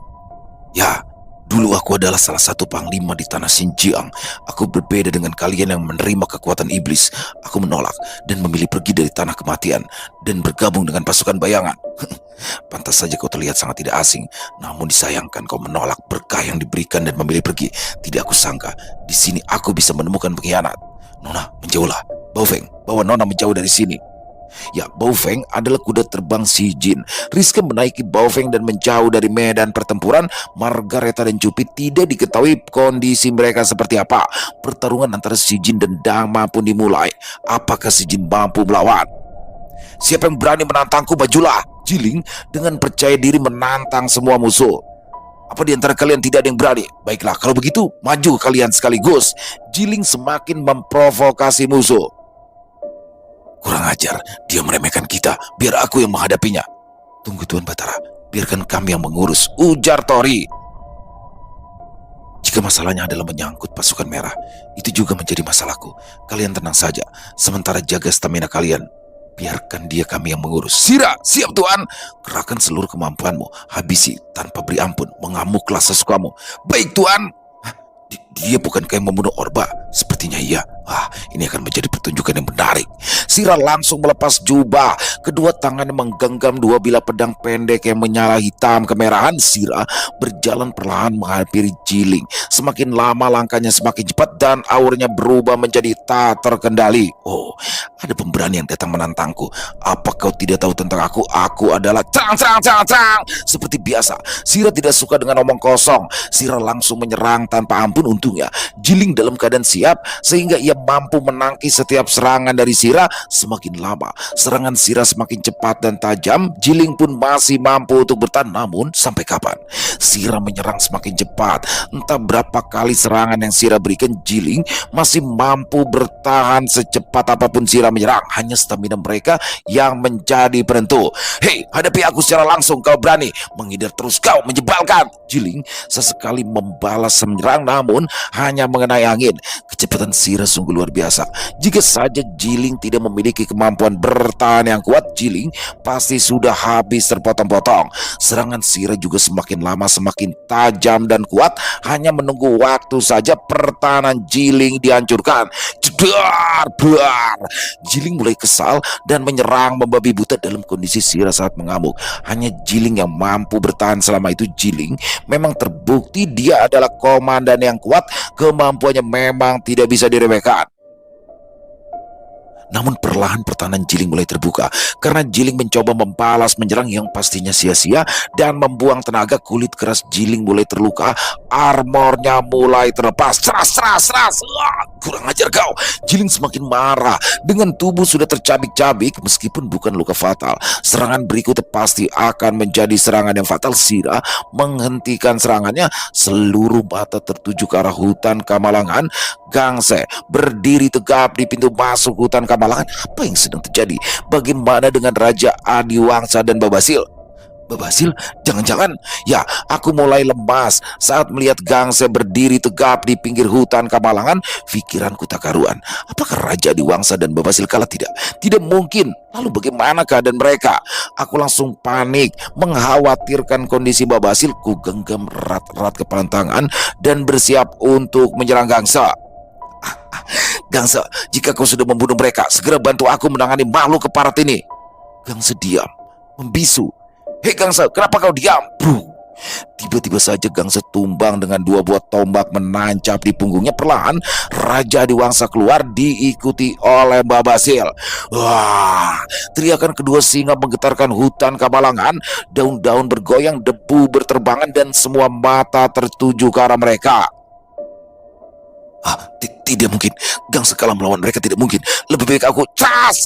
Ya, dulu aku adalah salah satu panglima di tanah Xinjiang. Aku berbeda dengan kalian yang menerima kekuatan iblis. Aku menolak dan memilih pergi dari tanah kematian dan bergabung dengan pasukan bayangan. Pantas saja kau terlihat sangat tidak asing. Namun disayangkan kau menolak berkah yang diberikan dan memilih pergi. Tidak aku sangka, di sini aku bisa menemukan pengkhianat. Nona, menjauhlah. Baofeng, bawa Nona menjauh dari sini. Ya, Baofeng adalah kuda terbang si Jin. Rizka menaiki Baofeng dan menjauh dari medan pertempuran. Margareta dan Cupid tidak diketahui kondisi mereka seperti apa. Pertarungan antara si Jin dan Dangma pun dimulai. Apakah si Jin mampu melawan? Siapa yang berani menantangku, majulah. Jiling dengan percaya diri menantang semua musuh. Apa di antara kalian tidak ada yang berani? Baiklah, kalau begitu maju kalian sekaligus. Jiling semakin memprovokasi musuh. Kurang ajar, dia meremehkan kita. Biar aku yang menghadapinya. Tunggu Tuan Batara, biarkan kami yang mengurus, ujar Tori. Jika masalahnya adalah menyangkut pasukan Merah, itu juga menjadi masalahku. Kalian tenang saja, sementara jaga stamina kalian. Biarkan dia kami yang mengurus. Sira, siap Tuan. Kerahkan seluruh kemampuanmu, habisi tanpa beri ampun, mengamuklah sesukamu. Baik Tuan. Dia bukankah yang membunuh Orba? Sepertinya iya. Ini akan menjadi pertunjukan yang menarik. Sira langsung melepas jubah. Kedua tangannya menggenggam dua bilah pedang pendek yang menyala hitam kemerahan. Sira berjalan perlahan menghampiri Jiling. Semakin lama langkahnya semakin cepat dan auranya berubah menjadi tak terkendali. Oh, ada pemberani yang datang menantangku. Apa kau tidak tahu tentang aku? Aku adalah terang. Seperti biasa, Sira tidak suka dengan omong kosong. Sira langsung menyerang tanpa ampun. Untungnya Jiling dalam keadaan siap sehingga ia mampu menangkis setiap serangan dari Sira. Semakin lama serangan Sira semakin cepat dan tajam. Jiling pun masih mampu untuk bertahan. Namun sampai kapan Sira menyerang semakin cepat? Entah berapa kali serangan yang Sira berikan, Jiling masih mampu bertahan secepat apapun Sira menyerang. Hanya stamina mereka yang menjadi penentu. Hei, hadapi aku secara langsung. Kau berani menghindar terus, kau menjebalkan. Jiling sesekali membalas menyerang, namun hanya mengenai angin. Kecepatan Sira sungguh luar biasa. Jika saja Jiling tidak memiliki kemampuan bertahan yang kuat, Jiling pasti sudah habis terpotong-potong. Serangan Sira juga semakin lama semakin tajam dan kuat. Hanya menunggu waktu saja pertahanan Jiling dihancurkan. Jedar. Jiling mulai kesal dan menyerang membabi buta dalam kondisi Sira saat mengamuk. Hanya Jiling yang mampu bertahan selama itu. Jiling memang terbukti dia adalah komandan yang kuat. Kemampuannya memang tidak bisa diremehkan. Namun perlahan pertahanan Jiling mulai terbuka karena Jiling mencoba membalas menyerang yang pastinya sia-sia dan membuang tenaga. Kulit keras Jiling mulai terluka, armornya mulai terlepas. Seras. Kurang ajar kau. Jiling semakin marah. Dengan tubuh sudah tercabik-cabik, meskipun bukan luka fatal, serangan berikutnya pasti akan menjadi serangan yang fatal. Sira menghentikan serangannya. Seluruh mata tertuju ke arah hutan Kamalangan. Gangse berdiri tegap di pintu masuk hutan Kamalangan. Apa yang sedang terjadi? Bagaimana dengan Raja Adiwangsa dan Babasil? Babasil, jangan-jangan ya, aku mulai lemas saat melihat Gangse berdiri tegap di pinggir hutan Kamalangan. Pikiranku tak karuan. Apakah Raja Adiwangsa dan Babasil kalah? Tidak mungkin. Lalu bagaimana keadaan mereka? Aku langsung panik, mengkhawatirkan kondisi Babasil. Ku genggam erat-erat kepala tangan dan bersiap untuk menyerang Gangsa. Gangsa, jika kau sudah membunuh mereka, segera bantu aku menangani makhluk keparat ini. Gangsa diam, membisu. Hei Gangsa, kenapa kau diam? Bruh. Tiba-tiba saja Gangsa tumbang dengan 2 buah tombak menancap di punggungnya. Perlahan Raja Adiwangsa keluar diikuti oleh Babasil. Wah, teriakan kedua singa menggetarkan hutan Kamalangan. Daun-daun bergoyang, debu berterbangan, dan semua mata tertuju ke arah mereka. Tidak mungkin. Gangsa kalah melawan mereka, tidak mungkin. Lebih baik aku cas.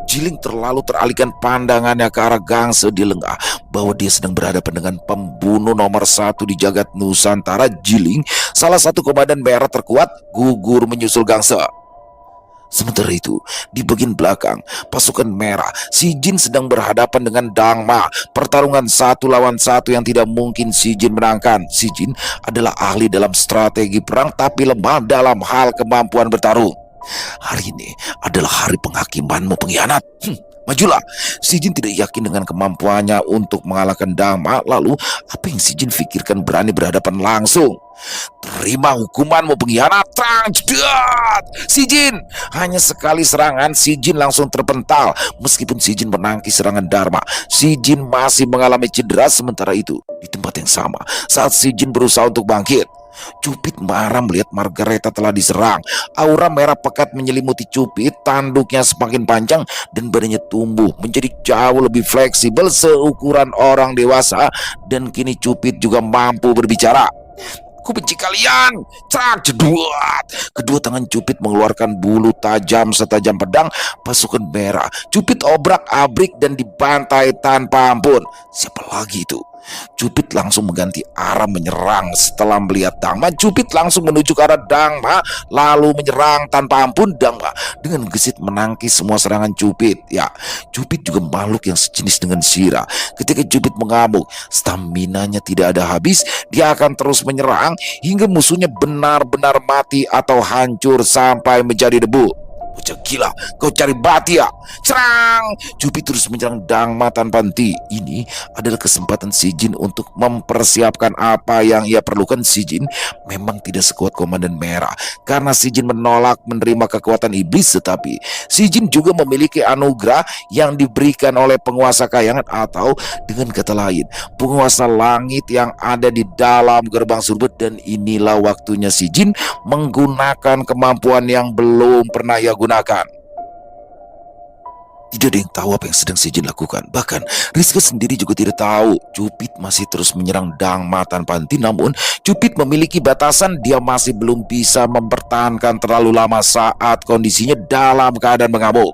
Jiling terlalu teralihkan pandangannya ke arah Gangsa. Dia lengah bahwa dia sedang berhadapan dengan pembunuh nomor 1 di jagat Nusantara. Jiling, salah satu komandan merah terkuat, gugur menyusul Gangsa. Sementara itu, di bagian belakang pasukan merah, Si Jin sedang berhadapan dengan Dangma. Pertarungan 1 lawan 1 yang tidak mungkin Si Jin menangkan. Si Jin adalah ahli dalam strategi perang, tapi lemah dalam hal kemampuan bertarung. Hari ini adalah hari penghakimanmu, pengkhianat. Majulah. Si Jin tidak yakin dengan kemampuannya untuk mengalahkan Dangma. Lalu apa yang Si Jin pikirkan berani berhadapan langsung? Terima hukumanmu, pengkhianat. Trang jedat. Si Jin, hanya sekali serangan Si Jin langsung terpental. Meskipun Si Jin menangkis serangan Dharma, Si Jin masih mengalami cedera. Sementara itu, di tempat yang sama, saat Si Jin berusaha untuk bangkit, Cupit marah melihat Margareta telah diserang. Aura merah pekat menyelimuti Cupit. Tanduknya semakin panjang dan badannya tumbuh menjadi jauh lebih fleksibel, seukuran orang dewasa. Dan kini Cupit juga mampu berbicara. Ku benci kalian. Cak jeduat. Kedua tangan Cupit mengeluarkan bulu tajam setajam pedang pasukan merah. Cupit obrak-abrik dan dibantai tanpa ampun. Siapa lagi itu? Cupit langsung mengganti arah menyerang. Setelah melihat Dangma, Cupit langsung menuju ke arah Dangma, lalu menyerang tanpa ampun. Dangma dengan gesit menangkis semua serangan Cupit. Ya, Cupit juga makhluk yang sejenis dengan Sira. Ketika Cupit mengamuk, staminanya tidak ada habis. Dia akan terus menyerang hingga musuhnya benar-benar mati atau hancur sampai menjadi debu. Bocah gila, kau cari mati ya? Serang! Cupit terus menyerang Dangma tanpa henti. Ini adalah kesempatan Si Jin untuk mempersiapkan apa yang ia perlukan. Si Jin memang tidak sekuat komandan merah karena Si Jin menolak menerima kekuatan iblis, tetapi Si Jin juga memiliki anugerah yang diberikan oleh penguasa kayangan, atau dengan kata lain, penguasa langit yang ada di dalam gerbang surga. Dan inilah waktunya Si Jin menggunakan kemampuan yang belum pernah ia gunakan. Tidak ada yang tahu apa yang sedang Si Jin lakukan. Bahkan Rizka sendiri juga tidak tahu. Cupit masih terus menyerang Dangma tanpa henti. Namun Cupit memiliki batasan. Dia masih belum bisa mempertahankan terlalu lama saat kondisinya dalam keadaan mengamuk.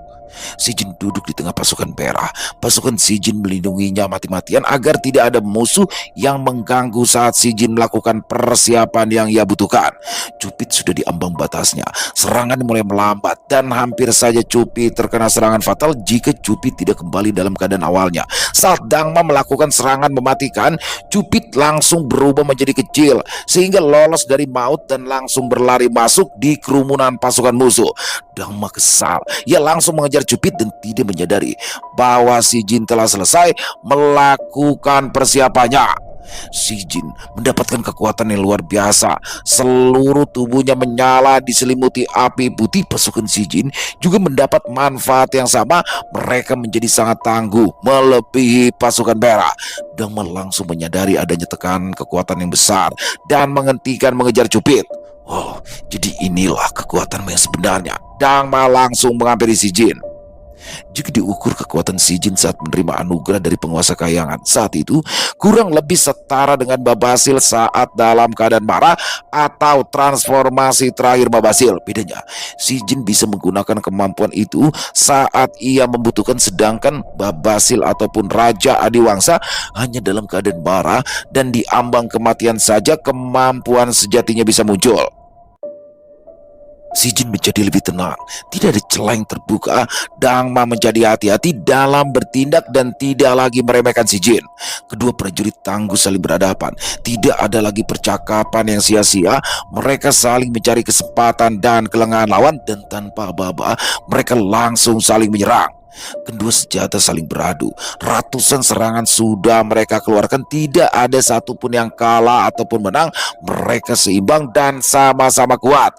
Si Jin duduk di tengah pasukan merah. Pasukan Si Jin melindunginya mati-matian agar tidak ada musuh yang mengganggu saat Si Jin melakukan persiapan yang ia butuhkan. Cupit sudah di ambang batasnya. Serangan mulai melambat dan hampir saja Cupit terkena serangan fatal jika Cupit tidak kembali dalam keadaan awalnya. Saat Dangma melakukan serangan mematikan, Cupit langsung berubah menjadi kecil sehingga lolos dari maut dan langsung berlari masuk di kerumunan pasukan musuh. Dangma kesal. Ia langsung mengejar Cupit dan tidak menyadari bahwa Si Jin telah selesai melakukan persiapannya. Si Jin mendapatkan kekuatan yang luar biasa. Seluruh tubuhnya menyala diselimuti api putih. Pasukan Si Jin juga mendapat manfaat yang sama. Mereka menjadi sangat tangguh, melebihi pasukan merah. Dangma langsung menyadari adanya tekanan kekuatan yang besar dan menghentikan mengejar Cupit. Oh, jadi inilah kekuatanmu yang sebenarnya. Dangma langsung menghampiri Si Jin. Jika diukur kekuatan si jin saat menerima anugerah dari penguasa kayangan saat itu, kurang lebih setara dengan Babasil saat dalam keadaan marah atau transformasi terakhir Babasil. Bedanya, si jin bisa menggunakan kemampuan itu saat ia membutuhkan, sedangkan Babasil ataupun Raja Adiwangsa hanya dalam keadaan marah dan di ambang kematian saja kemampuan sejatinya bisa muncul. Si jin menjadi lebih tenang, tidak ada celah yang terbuka. Dangma menjadi hati-hati dalam bertindak dan tidak lagi meremehkan si jin. Kedua prajurit tangguh saling berhadapan, tidak ada lagi percakapan yang sia-sia. Mereka saling mencari kesempatan dan kelengahan lawan, dan tanpa aba-aba mereka langsung saling menyerang. Kedua senjata saling beradu. Ratusan serangan sudah mereka keluarkan. Tidak ada satupun yang kalah ataupun menang. Mereka seimbang dan sama-sama kuat.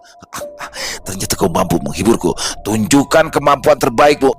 Ternyata kau mampu menghiburku. Tunjukkan kemampuan terbaikmu.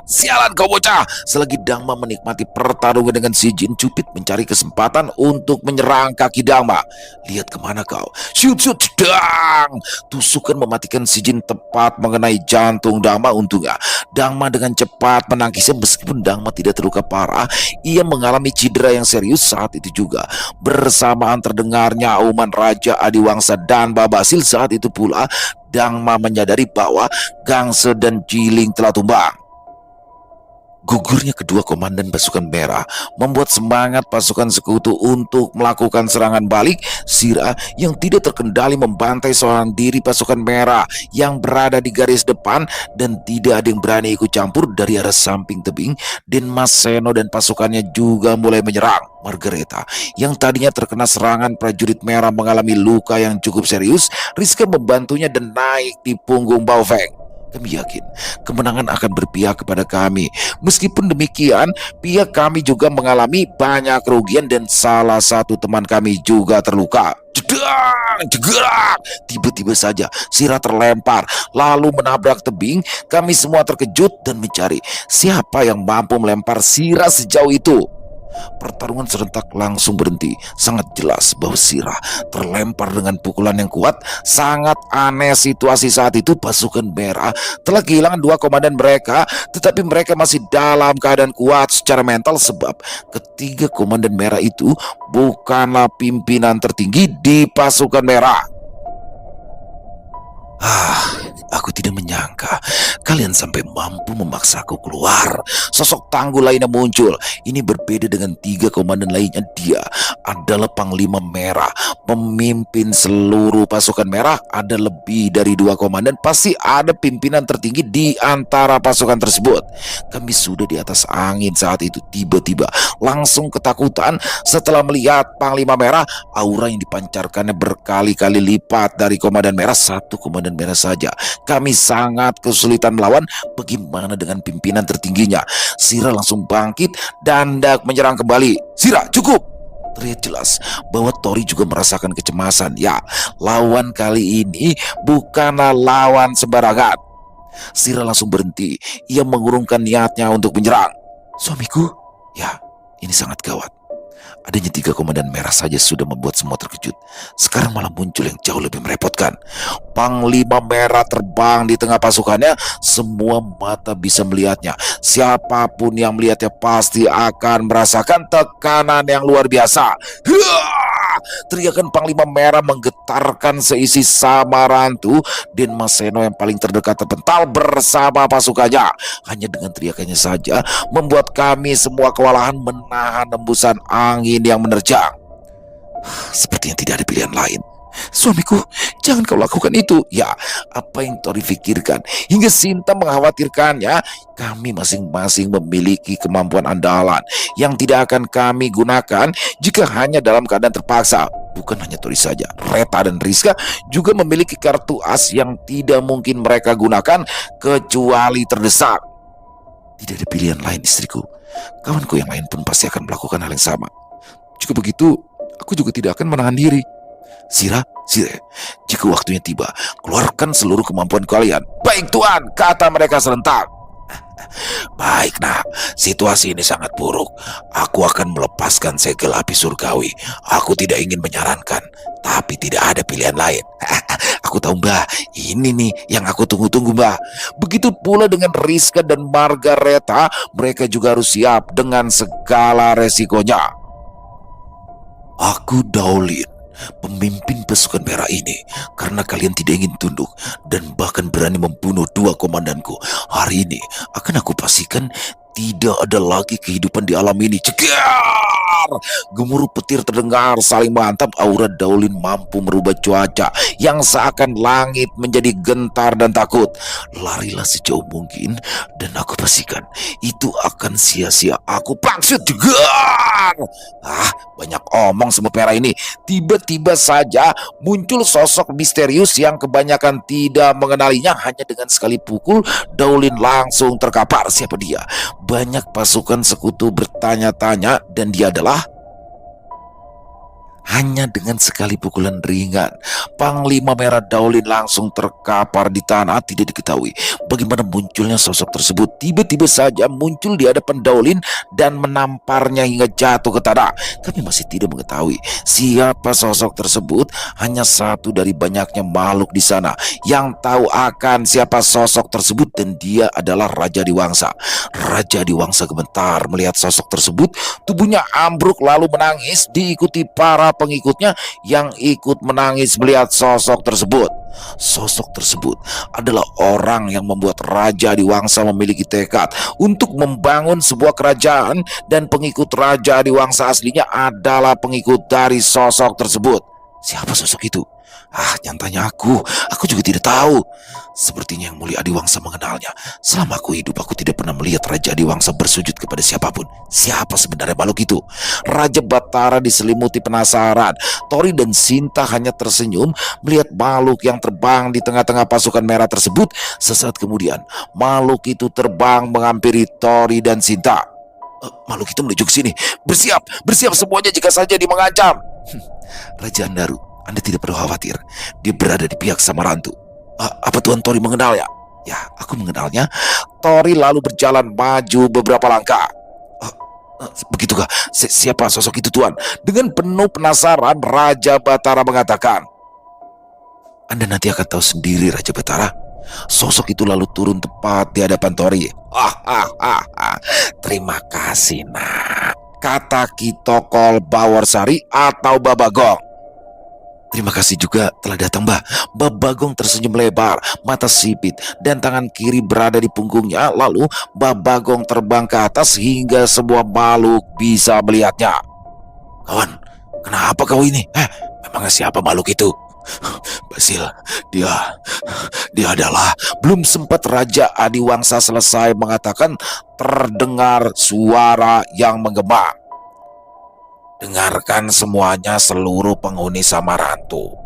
Sialan kau bocah. Selagi Dangma menikmati pertarungan dengan si jin, Cupid mencari kesempatan untuk menyerang kaki Dangma. Lihat kemana kau? Shoot, jedang. Tusukan mematikan si jin tepat mengenai jantung Dangma. Untungnya Dangma dengan cepat menangkisnya. Meskipun Dangma tidak terluka parah, ia mengalami cedera yang serius saat itu juga. Bersamaan terdengarnya auman Raja Adiwangsa dan Babasil. Saat itu pula Dangma menyadari bahwa Gangse dan Jiling telah tumbang. Gugurnya kedua komandan pasukan merah membuat semangat pasukan sekutu untuk melakukan serangan balik. Sira yang tidak terkendali membantai seorang diri pasukan merah yang berada di garis depan, dan tidak ada yang berani ikut campur. Dari arah samping tebing, Denmas Seno dan pasukannya juga mulai menyerang. Margareta yang tadinya terkena serangan prajurit merah mengalami luka yang cukup serius. Rizka membantunya dan naik di punggung Baofeng. Kami yakin kemenangan akan berpihak kepada kami. Meskipun demikian, pihak kami juga mengalami banyak kerugian dan salah satu teman kami juga terluka. Jedang, jegerak. Tiba-tiba saja Sira terlempar lalu menabrak tebing. Kami semua terkejut dan mencari siapa yang mampu melempar Sira sejauh itu. Pertarungan serentak langsung berhenti. Sangat jelas bahwa Sira terlempar dengan pukulan yang kuat. Sangat aneh situasi saat itu. Pasukan merah telah kehilangan dua komandan mereka, tetapi mereka masih dalam keadaan kuat secara mental, sebab ketiga komandan merah itu bukanlah pimpinan tertinggi di pasukan merah. Aku tidak menyangka kalian sampai mampu memaksaku keluar. Sosok tangguh lainnya muncul. Ini berbeda dengan tiga komandan lainnya. Dia adalah Panglima Merah, pemimpin seluruh pasukan merah. Ada lebih dari dua komandan. Pasti ada pimpinan tertinggi di antara pasukan tersebut. Kami sudah di atas angin saat itu. Tiba-tiba langsung ketakutan setelah melihat Panglima Merah. Aura yang dipancarkannya berkali-kali lipat dari komandan merah. Satu komandan merah saja kami sangat kesulitan melawan. Bagaimana dengan pimpinan tertingginya? Sira langsung bangkit dan hendak menyerang kembali. Sira, cukup! Terlihat jelas bahwa Tori juga merasakan kecemasan. Ya, lawan kali ini bukanlah lawan sembarangan. Sira langsung berhenti. Ia mengurungkan niatnya untuk menyerang. Suamiku? Ya, ini sangat gawat. Adanya tiga komandan merah saja sudah membuat semua terkejut. Sekarang malah muncul yang jauh lebih merepotkan. Panglima Merah terbang di tengah pasukannya. Semua mata bisa melihatnya. Siapapun yang melihatnya pasti akan merasakan tekanan yang luar biasa. Teriakan Panglima Merah menggetarkan seisi Samarantu. Denmas Seno yang paling terdekat terpental bersama pasukannya. Hanya dengan teriakannya saja membuat kami semua kewalahan menahan hembusan angin yang menerjang. Sepertinya tidak ada pilihan lain. Suamiku, jangan kau lakukan itu. Ya, apa yang Tori pikirkan hingga Sinta mengkhawatirkannya. Kami masing-masing memiliki kemampuan andalan yang tidak akan kami gunakan jika hanya dalam keadaan terpaksa. Bukan hanya Tori saja, Reta dan Rizka juga memiliki kartu as yang tidak mungkin mereka gunakan kecuali terdesak. Tidak ada pilihan lain, istriku. Kawanku yang lain pun pasti akan melakukan hal yang sama. Jika begitu, aku juga tidak akan menahan diri. Sira, jika waktunya tiba, keluarkan seluruh kemampuan kalian. Baik Tuan, kata mereka serentak. Baik nak, situasi ini sangat buruk. Aku akan melepaskan segel api surgawi. Aku tidak ingin menyarankan, tapi tidak ada pilihan lain. Aku tahu mbak, ini nih yang aku tunggu-tunggu mbak. Begitu pula dengan Rizka dan Margareta, mereka juga harus siap dengan segala resikonya. Aku Daulin, pemimpin pasukan merah ini, karena kalian tidak ingin tunduk dan bahkan berani membunuh dua komandanku. Hari ini akan aku pastikan tidak ada lagi kehidupan di alam ini. Cegar! Gemuruh petir terdengar saling menghantam. Aura Daulin mampu merubah cuaca yang seakan langit menjadi gentar dan takut. Larilah sejauh mungkin dan aku pastikan itu akan sia-sia. Aku maksud jegar! Banyak omong semut merah ini. Tiba-tiba saja muncul sosok misterius yang kebanyakan tidak mengenalinya. Hanya dengan sekali pukul, Daulin langsung terkapar. Siapa dia? Banyak pasukan sekutu bertanya-tanya dan dia adalah hanya dengan sekali pukulan ringan, Panglima Merah Daulin langsung terkapar di tanah. Tidak diketahui bagaimana munculnya sosok tersebut. Tiba-tiba saja muncul di hadapan Daulin dan menamparnya hingga jatuh ke tanah. Kami masih tidak mengetahui siapa sosok tersebut. Hanya satu dari banyaknya makhluk di sana yang tahu akan siapa sosok tersebut, dan dia adalah Raja Diwangsa. Raja Diwangsa gemetar melihat sosok tersebut. Tubuhnya ambruk lalu menangis, diikuti para pengikutnya yang ikut menangis melihat sosok tersebut. Sosok tersebut adalah orang yang membuat Raja Diwangsa memiliki tekad untuk membangun sebuah kerajaan, dan pengikut Raja Diwangsa aslinya adalah pengikut dari sosok tersebut. Siapa sosok itu? Nyatanya aku juga tidak tahu. Sepertinya Yang Mulia Adiwangsa mengenalnya. Selama aku hidup, aku tidak pernah melihat Raja Adiwangsa bersujud kepada siapapun. Siapa sebenarnya makhluk itu? Raja Batara diselimuti penasaran. Tori dan Sinta hanya tersenyum melihat makhluk yang terbang di tengah-tengah pasukan merah tersebut. Sesaat kemudian, makhluk itu terbang menghampiri Tori dan Sinta. Makhluk itu menuju ke sini. Bersiap semuanya jika saja dia mengancam. Raja Andaru, Anda tidak perlu khawatir. Dia berada di pihak Samarantu. Apa Tuan Tori mengenalnya? Ya, aku mengenalnya. Tori lalu berjalan maju beberapa langkah. Begitukah? Siapa sosok itu Tuan? Dengan penuh penasaran, Raja Batara mengatakan. Anda nanti akan tahu sendiri Raja Batara. Sosok itu lalu turun tepat di hadapan Tori. Terima kasih nak, kata Kitokol Bawarsari atau Babagong. Terima kasih juga telah datang Mbah. Babagong tersenyum lebar, mata sipit, dan tangan kiri berada di punggungnya. Lalu Babagong terbang ke atas hingga semua makhluk bisa melihatnya. Kawan, kenapa kau ini? Memangnya siapa makhluk itu? Basil, dia adalah. Belum sempat Raja Adiwangsa selesai mengatakan, terdengar suara yang menggema. Dengarkan semuanya seluruh penghuni Samarantu.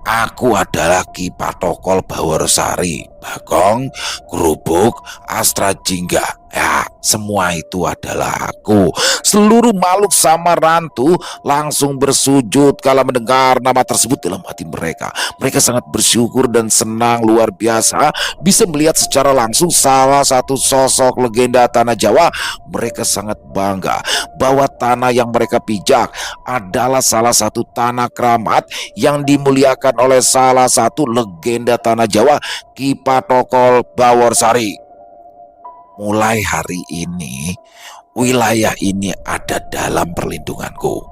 Aku adalah Ki Patokol Bawarsari, Bagong, Gerubuk, Astra Jingga. Ya, semua itu adalah aku. Seluruh makhluk Samarantu langsung bersujud kala mendengar nama tersebut dalam hati mereka. Mereka sangat bersyukur dan senang luar biasa bisa melihat secara langsung salah satu sosok legenda tanah Jawa. Mereka sangat bangga bahwa tanah yang mereka pijak adalah salah satu tanah keramat yang dimuliakan oleh salah satu legenda tanah Jawa, Ki Patokol Bawarsari. Mulai hari ini, wilayah ini ada dalam perlindunganku,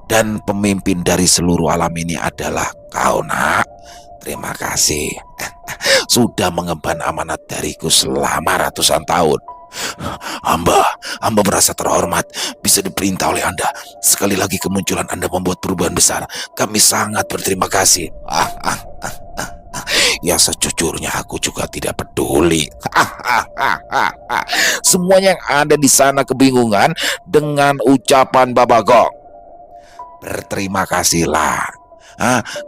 dan pemimpin dari seluruh alam ini adalah kau nak. Terima kasih sudah mengemban amanat dariku selama ratusan tahun. Hamba merasa terhormat bisa diperintah oleh Anda. Sekali lagi kemunculan Anda membuat perubahan besar. Kami sangat berterima kasih. Ya sejujurnya aku juga tidak peduli. Semuanya yang ada di sana kebingungan dengan ucapan Babagong. Berterima kasihlah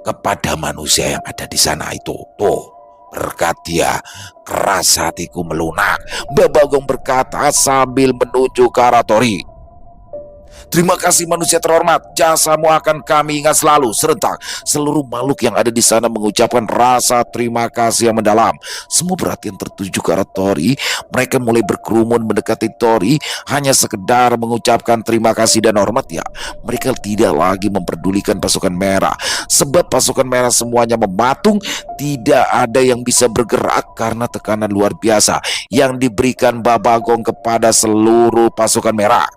kepada manusia yang ada di sana itu. Tuh, berkat dia keras hatiku melunak, Babagong berkata sambil menunjuk ke arah Tori. Terima kasih manusia terhormat, jasamu akan kami ingat selalu. Serentak, seluruh makhluk yang ada di sana mengucapkan rasa terima kasih yang mendalam. Semua perhatian tertuju ke arah Tori. Mereka mulai berkerumun mendekati Tori, hanya sekedar mengucapkan terima kasih dan hormat ya. Mereka tidak lagi memperdulikan pasukan merah, sebab pasukan merah semuanya mematung. Tidak ada yang bisa bergerak karena tekanan luar biasa yang diberikan Babagong kepada seluruh pasukan merah.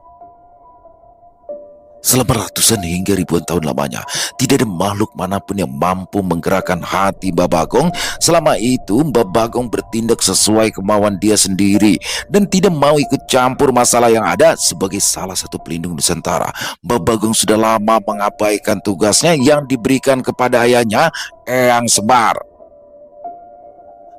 Selama ratusan hingga ribuan tahun lamanya, tidak ada makhluk manapun yang mampu menggerakkan hati Babagong. Selama itu, Babagong bertindak sesuai kemauan dia sendiri dan tidak mau ikut campur masalah yang ada. Sebagai salah satu pelindung Nusantara, Babagong sudah lama mengabaikan tugasnya yang diberikan kepada ayahnya, Eyang Semar.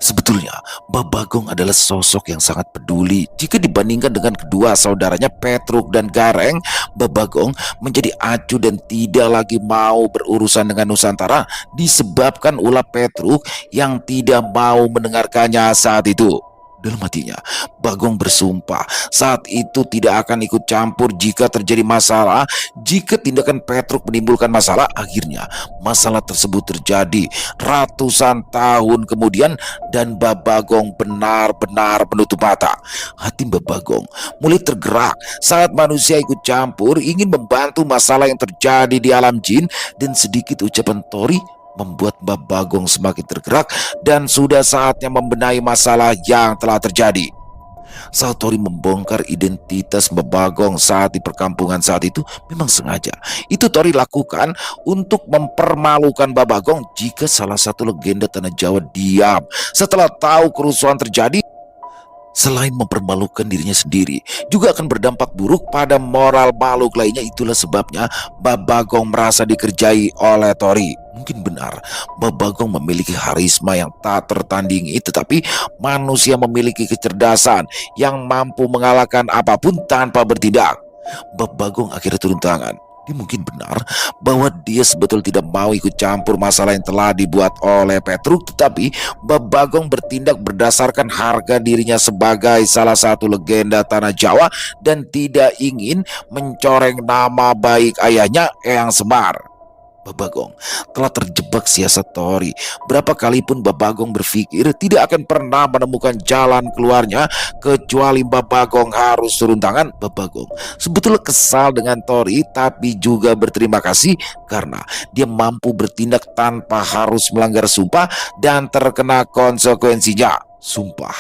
Sebetulnya, Babagong adalah sosok yang sangat peduli. Jika dibandingkan dengan kedua saudaranya Petruk dan Gareng, Babagong menjadi acuh dan tidak lagi mau berurusan dengan Nusantara disebabkan ulah Petruk yang tidak mau mendengarkannya saat itu. Dalam hatinya, Bagong bersumpah saat itu tidak akan ikut campur jika terjadi masalah. Jika tindakan Petruk menimbulkan masalah, akhirnya masalah tersebut terjadi ratusan tahun kemudian dan Babagong benar-benar menutup mata. Hati Babagong mulai tergerak saat manusia ikut campur ingin membantu masalah yang terjadi di alam jin, dan sedikit ucapan Tori membuat Babagong semakin tergerak dan sudah saatnya membenahi masalah yang telah terjadi. Saat Tori membongkar identitas Babagong saat di perkampungan saat itu, memang sengaja itu Tori lakukan untuk mempermalukan Babagong. Jika salah satu legenda tanah Jawa diam setelah tahu kerusuhan terjadi, selain mempermalukan dirinya sendiri, juga akan berdampak buruk pada moral makhluk lainnya. Itulah sebabnya Babagong merasa dikerjai oleh Tori. Mungkin benar, Babagong memiliki karisma yang tak tertandingi, tetapi manusia memiliki kecerdasan yang mampu mengalahkan apapun tanpa bertindak. Babagong akhirnya turun tangan. Dia mungkin benar bahwa dia sebetulnya tidak mau ikut campur masalah yang telah dibuat oleh Petruk, tetapi Babagong bertindak berdasarkan harga dirinya sebagai salah satu legenda tanah Jawa dan tidak ingin mencoreng nama baik ayahnya, Eyang Semar. Babagong telah terjebak siasat Tori. Berapa kali pun Babagong berpikir tidak akan pernah menemukan jalan keluarnya kecuali Babagong harus turun tangan. Babagong sebetulnya kesal dengan Tori, tapi juga berterima kasih karena dia mampu bertindak tanpa harus melanggar sumpah dan terkena konsekuensinya. Sumpah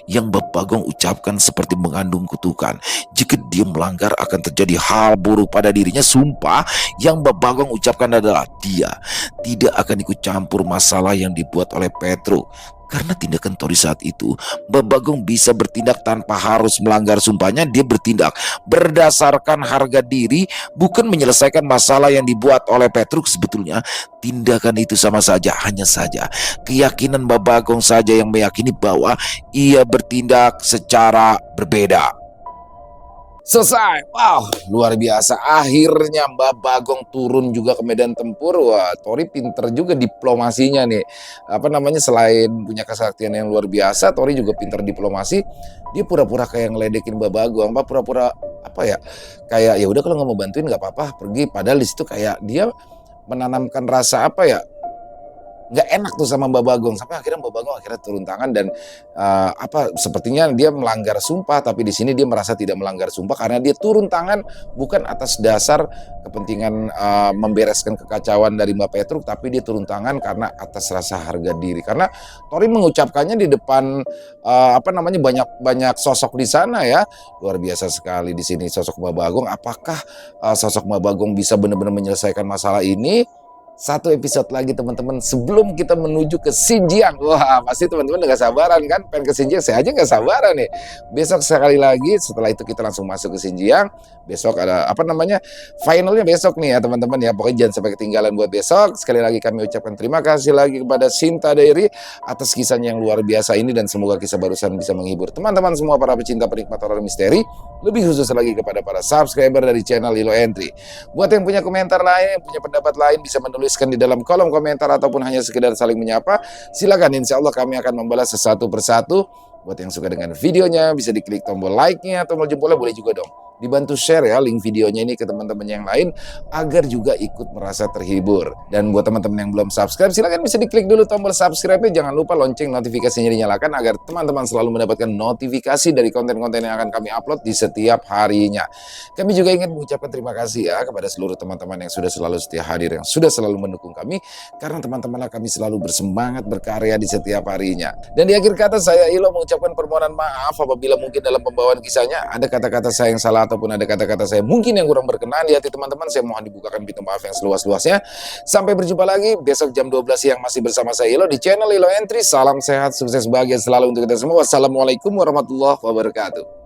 yang Babagong ucapkan seperti mengandung kutukan. Jika dia melanggar akan terjadi hal buruk pada dirinya. Sumpah yang Babagong ucapkan adalah dia tidak akan ikut campur masalah yang dibuat oleh Petruk. Karena tindakan Tori saat itu, Babagong bisa bertindak tanpa harus melanggar sumpahnya. Dia bertindak berdasarkan harga diri, bukan menyelesaikan masalah yang dibuat oleh Petruk. Sebetulnya tindakan itu sama saja, hanya saja keyakinan Babagong saja yang meyakini bahwa ia bertindak secara berbeda. Selesai. Wow, luar biasa. Akhirnya Babagong turun juga ke medan tempur. Wah, Tori pinter juga diplomasinya nih. Apa namanya, selain punya kesaktian yang luar biasa, Tori juga pinter diplomasi. Dia pura-pura kayak ngeledekin Babagong, apa pura-pura apa ya? Kayak ya udah kalau nggak mau bantuin nggak apa-apa, pergi. Padahal di situ kayak dia menanamkan rasa apa ya? Nggak enak tuh sama Babagong, sampai akhirnya Babagong akhirnya turun tangan dan sepertinya dia melanggar sumpah, tapi di sini dia merasa tidak melanggar sumpah karena dia turun tangan bukan atas dasar kepentingan membereskan kekacauan dari Mbak Petruk, tapi dia turun tangan karena atas rasa harga diri. Karena Tori mengucapkannya di depan banyak sosok di sana ya. Luar biasa sekali di sini sosok Babagong. Apakah sosok Babagong bisa benar-benar menyelesaikan masalah ini? Satu episode lagi teman-teman sebelum kita menuju ke Xinjiang. Wah, pasti teman-teman udah gak sabaran kan pengen ke Xinjiang. Saya aja gak sabaran nih. Besok sekali lagi, setelah itu kita langsung masuk ke Xinjiang. Besok ada finalnya besok nih ya teman-teman ya. Pokoknya jangan sampai ketinggalan buat besok. Sekali lagi kami ucapkan terima kasih lagi kepada Sinta Diary atas kisahnya yang luar biasa ini, dan semoga kisah barusan bisa menghibur teman-teman semua para pecinta penikmat horor misteri. Lebih khusus lagi kepada para subscriber dari channel Lilo Entry. Buat yang punya komentar lain, punya pendapat lain, bisa menuliskan di dalam kolom komentar ataupun hanya sekedar saling menyapa. Silakan, insya Allah kami akan membalas sesatu persatu. Buat yang suka dengan videonya, bisa diklik tombol like-nya, tombol jempolnya boleh juga dong. Dibantu share ya link videonya ini ke teman-teman yang lain agar juga ikut merasa terhibur. Dan buat teman-teman yang belum subscribe, silakan bisa diklik dulu tombol subscribe-nya. Jangan lupa lonceng notifikasinya dinyalakan agar teman-teman selalu mendapatkan notifikasi dari konten-konten yang akan kami upload di setiap harinya. Kami juga ingin mengucapkan terima kasih ya kepada seluruh teman-teman yang sudah selalu setia hadir, yang sudah selalu mendukung kami, karena teman-temanlah kami selalu bersemangat berkarya di setiap harinya. Dan di akhir kata saya Ilo mengucapkan permohonan maaf apabila mungkin dalam pembawaan kisahnya ada kata-kata saya yang salah ataupun ada kata-kata saya mungkin yang kurang berkenan di hati teman-teman. Saya mohon dibukakan pintu maaf yang seluas-luasnya. Sampai berjumpa lagi besok jam 12 siang masih bersama saya Ilo di channel Ilo Entry. Salam sehat, sukses, bahagia selalu untuk kita semua. Wassalamualaikum warahmatullahi wabarakatuh.